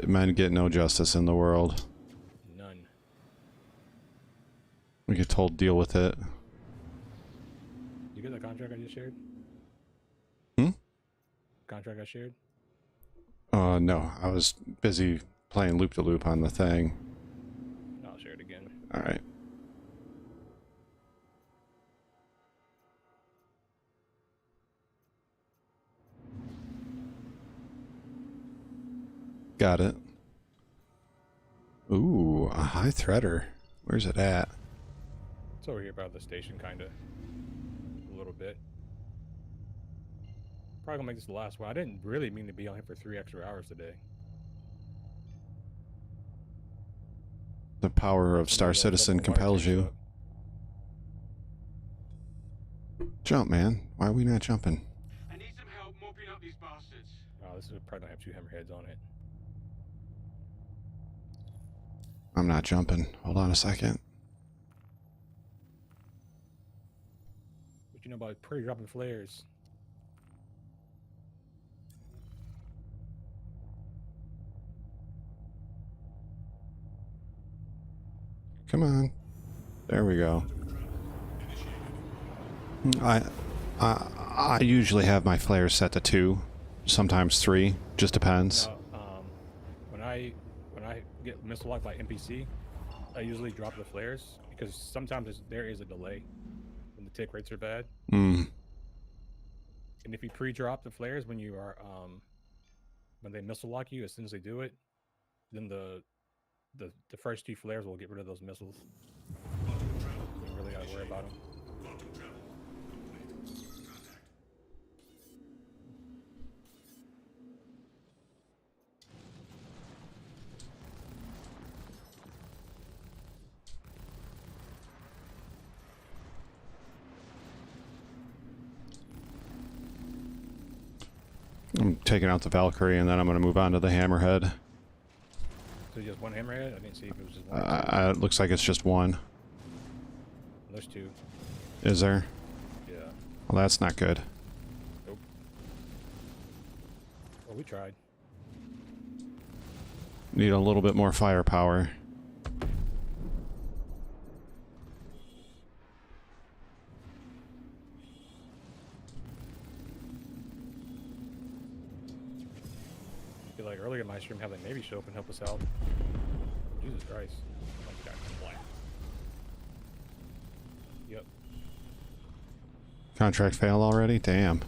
men get no justice in the world. None. We get told deal with it. You get the contract I just shared? Hmm? Contract I shared? No, I was busy playing loop to loop on the thing. I'll share it again. All right. Got it. Ooh, a high threader. Where's it at? It's over here by the station, kinda. A little bit. Probably gonna make this the last one. I didn't really mean to be on here for 3 extra hours today. The power of Star Citizen compels you. Jump, man. Why are we not jumping? I need some help mopping up these bastards. Oh, this is probably gonna have 2 hammerheads on it. I'm not jumping. Hold on a second. What you know about pre-dropping flares? Come on. There we go. I usually have my flares set to 2, sometimes 3. Just depends. When I get missile locked by NPC, I usually drop the flares because sometimes there is a delay when the tick rates are bad. Mm. And if you pre-drop the flares when you are when they missile lock you, as soon as they do it, then the first 2 flares will get rid of those missiles. You don't really gotta worry about them. I'm taking out the Valkyrie and then I'm going to move on to the Hammerhead. So just one hammerhead? I didn't see if it was just one. It looks like it's just one. There's 2. Is there? Yeah. Well, that's not good. Nope. Well, we tried. Need a little bit more firepower. I feel like earlier in my stream, have the Navy show up and help us out. Jesus Christ. Oh, God, black. Yep. Contract fail already? Damn.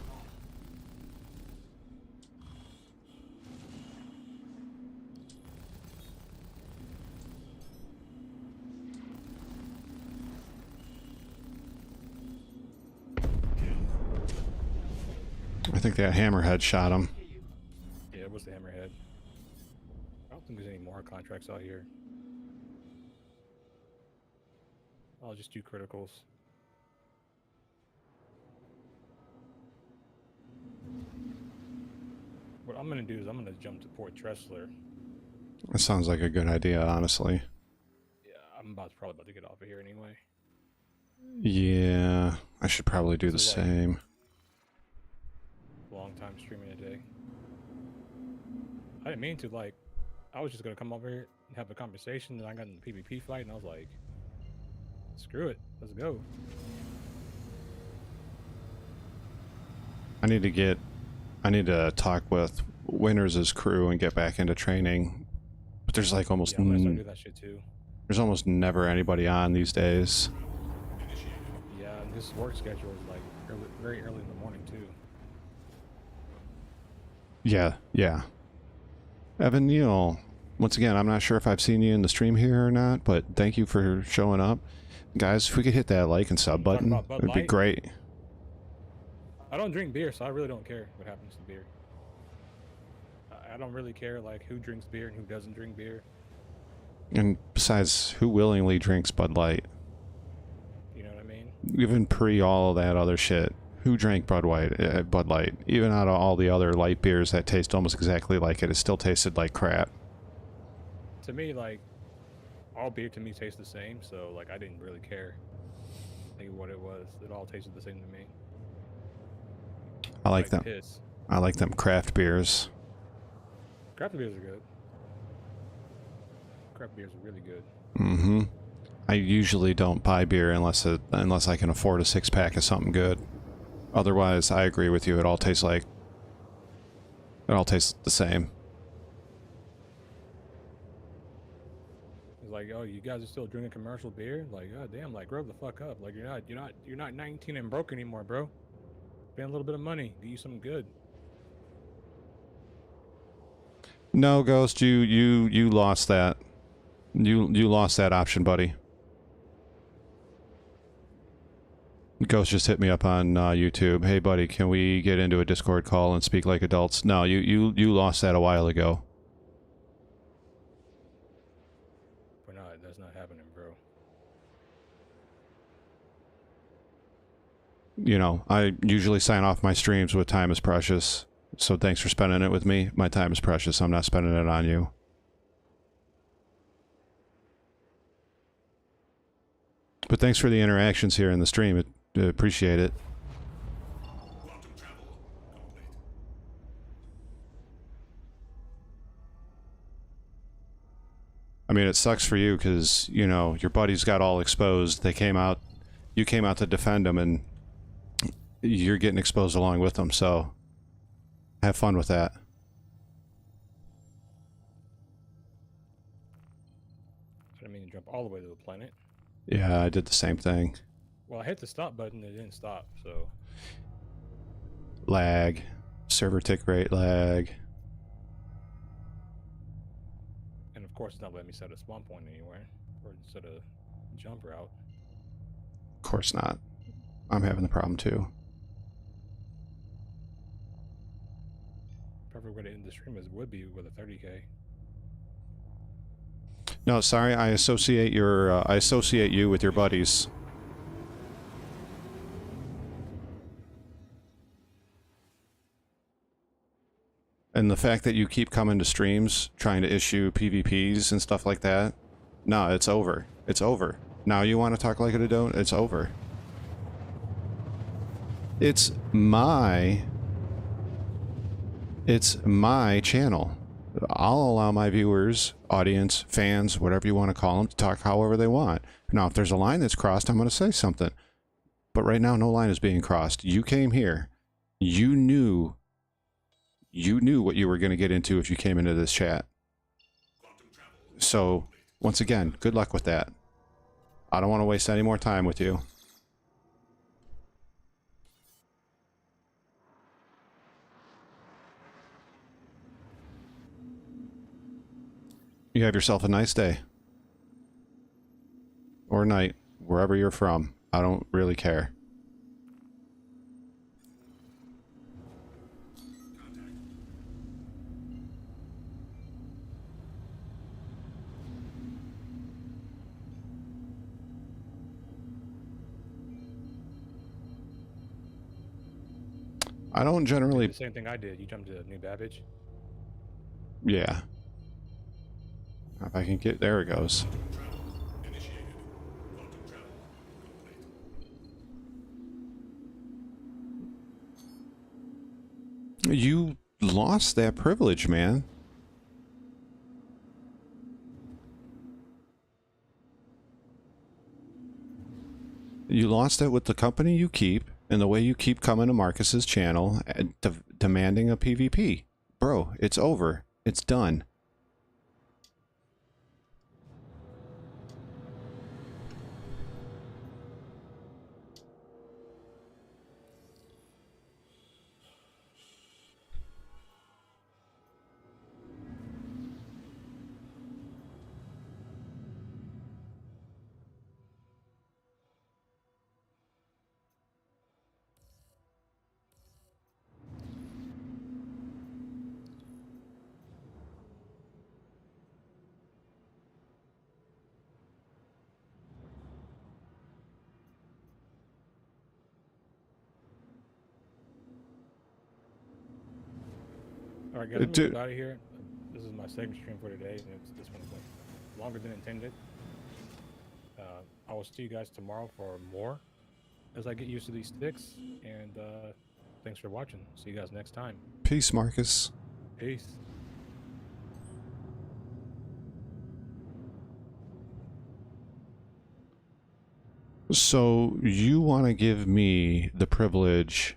I think that Hammerhead shot him. Yeah, it was the hammerhead. I don't think there's any more contracts out here. I'll just do criticals. What I'm gonna do is I'm gonna jump to Port Tressler. That sounds like a good idea, honestly. Yeah, I'm probably about to get off of here anyway. Yeah, I should probably do the This is like- same. Long time streaming today. I didn't mean to, like, I was just gonna come over here and have a conversation, and I got in the PvP fight, and I was like, screw it, let's go. I need to talk with Winters' crew and get back into training. But there's like almost Yeah, I'm gonna start doing that shit too. there's almost never anybody on these days. Yeah, and this work schedule is like very early in the morning too. Yeah, yeah. Evan Neal, once again, I'm not sure if I've seen you in the stream here or not, but thank you for showing up. Guys, if we could hit that like and sub Talking button, about Bud it would be Light? great. I don't drink beer, so I really don't care what happens to beer. I don't really care like who drinks beer and who doesn't drink beer. And besides, who willingly drinks Bud Light? You know what I mean? Even pre all of that other shit, who drank Bud Light? Even out of all the other light beers that taste almost exactly like it still tasted like crap. To me, like, all beer to me tastes the same, so like I didn't really care like what it was. It all tasted the same to me. I like them. Piss. I like them craft beers. Craft beers are good. Craft beers are really good. Mm-hmm. I usually don't buy beer unless I can afford a 6-pack of something good. Otherwise, I agree with you. It all tastes the same. It's like, oh, you guys are still drinking commercial beer? Like, god damn, like grow the fuck up. Like you're not 19 and broke anymore, bro. Spend a little bit of money, get you something good. No, Ghost, you lost that. You lost that option, buddy. Ghost just hit me up on YouTube. Hey, buddy, can we get into a Discord call and speak like adults? No, you lost that a while ago. But no, that's not happening, bro. You know, I usually sign off my streams with time is precious. So thanks for spending it with me. My time is precious. I'm not spending it on you. But thanks for the interactions here in the stream. Appreciate it. Quantum travel complete. I mean, it sucks for you because, you know, your buddies got all exposed. They came out, you came out to defend them, and you're getting exposed along with them, so have fun with that. I didn't mean to jump all the way to the planet. Yeah, I did the same thing. Well, I hit the stop button, it didn't stop, so... Lag. Server tick rate lag. And of course it's not letting me set a spawn point anywhere, or set a jump route. Of course not. I'm having the problem too. Perfect way to end the stream would be with a 30k. No, sorry, I associate you with your buddies. And the fact that you keep coming to streams trying to issue PvPs and stuff like that, no, it's over. It's over. Now you want to talk like an adult? It's over. It's my channel. I'll allow my viewers, audience, fans, whatever you want to call them, to talk however they want. Now, if there's a line that's crossed, I'm going to say something. But right now, no line is being crossed. You came here. You knew what you were going to get into if you came into this chat. So, once again, good luck with that. I don't want to waste any more time with you. You have yourself a nice day. Or night, wherever you're from. I don't really care. I don't generally... The same thing I did. You jumped to New Babbage. Yeah. If I can get... There it goes. Initiated. Quantum travel complete. You lost that privilege, man. You lost it with the company you keep and the way you keep coming to Marcus's channel and demanding a PvP. Bro, it's over. It's done. All right, guys, let me Dude. get out of here. This is my second stream for today, and this one's like longer than intended. I will see you guys tomorrow for more as I get used to these sticks. And thanks for watching. See you guys next time. Peace, Marcus. Peace. So you want to give me the privilege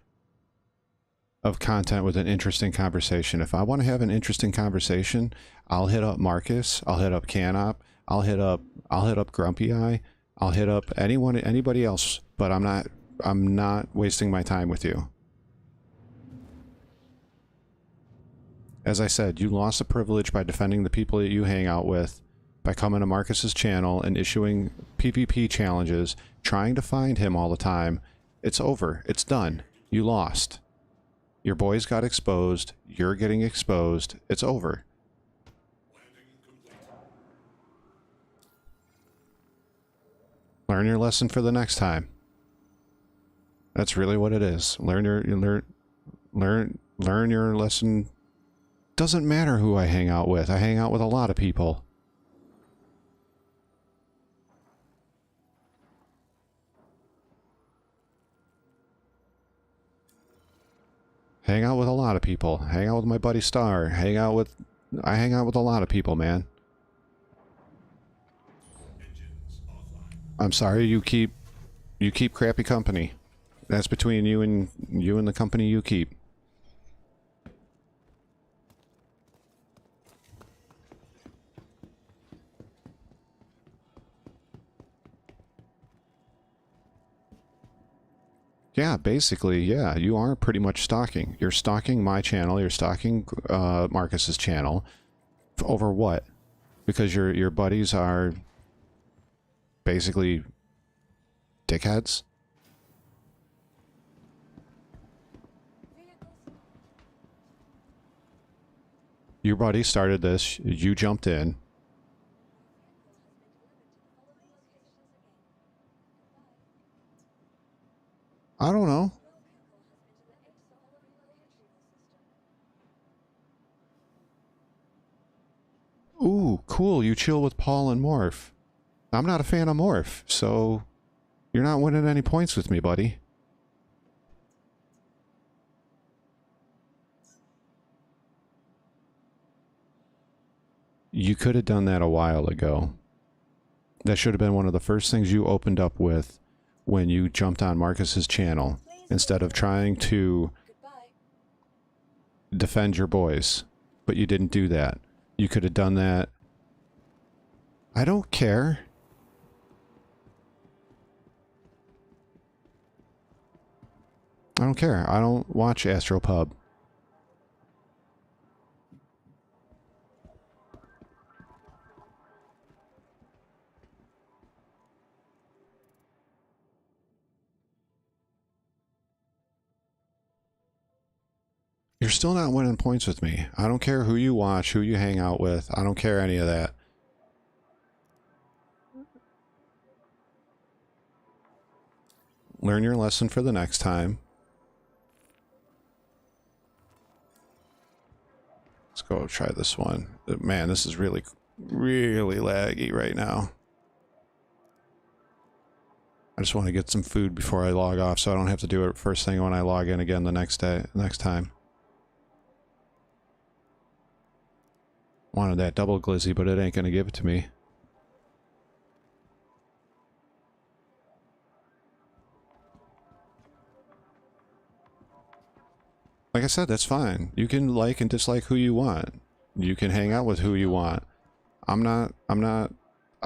of content with an interesting conversation. If I want to have an interesting conversation, I'll hit up Marcus, I'll hit up Canop, I'll hit up Grumpy Eye, I'll hit up anybody else, but I'm not wasting my time with you. As I said, you lost the privilege by defending the people that you hang out with, by coming to Marcus's channel and issuing PvP challenges, trying to find him all the time. It's over. It's done. You lost. Your boys got exposed. You're getting exposed. It's over. Learn your lesson for the next time. That's really what it is. Learn your lesson. Doesn't matter who I hang out with. I hang out with a lot of people. Hang out with a lot of people. Hang out with my buddy Star. I hang out with a lot of people, man. I'm sorry, you keep crappy company. That's between you and the company you keep. Yeah, basically, yeah, you are pretty much stalking. You're stalking my channel, you're stalking Marcus's channel. Over what? Because your buddies are basically dickheads? Your buddy started this, you jumped in. I don't know. Ooh, cool, you chill with Paul and Morph. I'm not a fan of Morph, so you're not winning any points with me, buddy. You could have done that a while ago. That should have been one of the first things you opened up with when you jumped on Marcus's channel, instead of trying to defend your boys. But you didn't do that. You could have done that. I don't care. I don't care. I don't watch Astropub. You're still not winning points with me. I don't care who you watch, who you hang out with. I don't care any of that. Learn your lesson for the next time. Let's go try this one. Man, this is really, really laggy right now. I just want to get some food before I log off so I don't have to do it first thing when I log in again the next time. Wanted that double glizzy, but it ain't gonna give it to me. Like I said, that's fine. You can like and dislike who you want. You can hang out with who you want. I'm not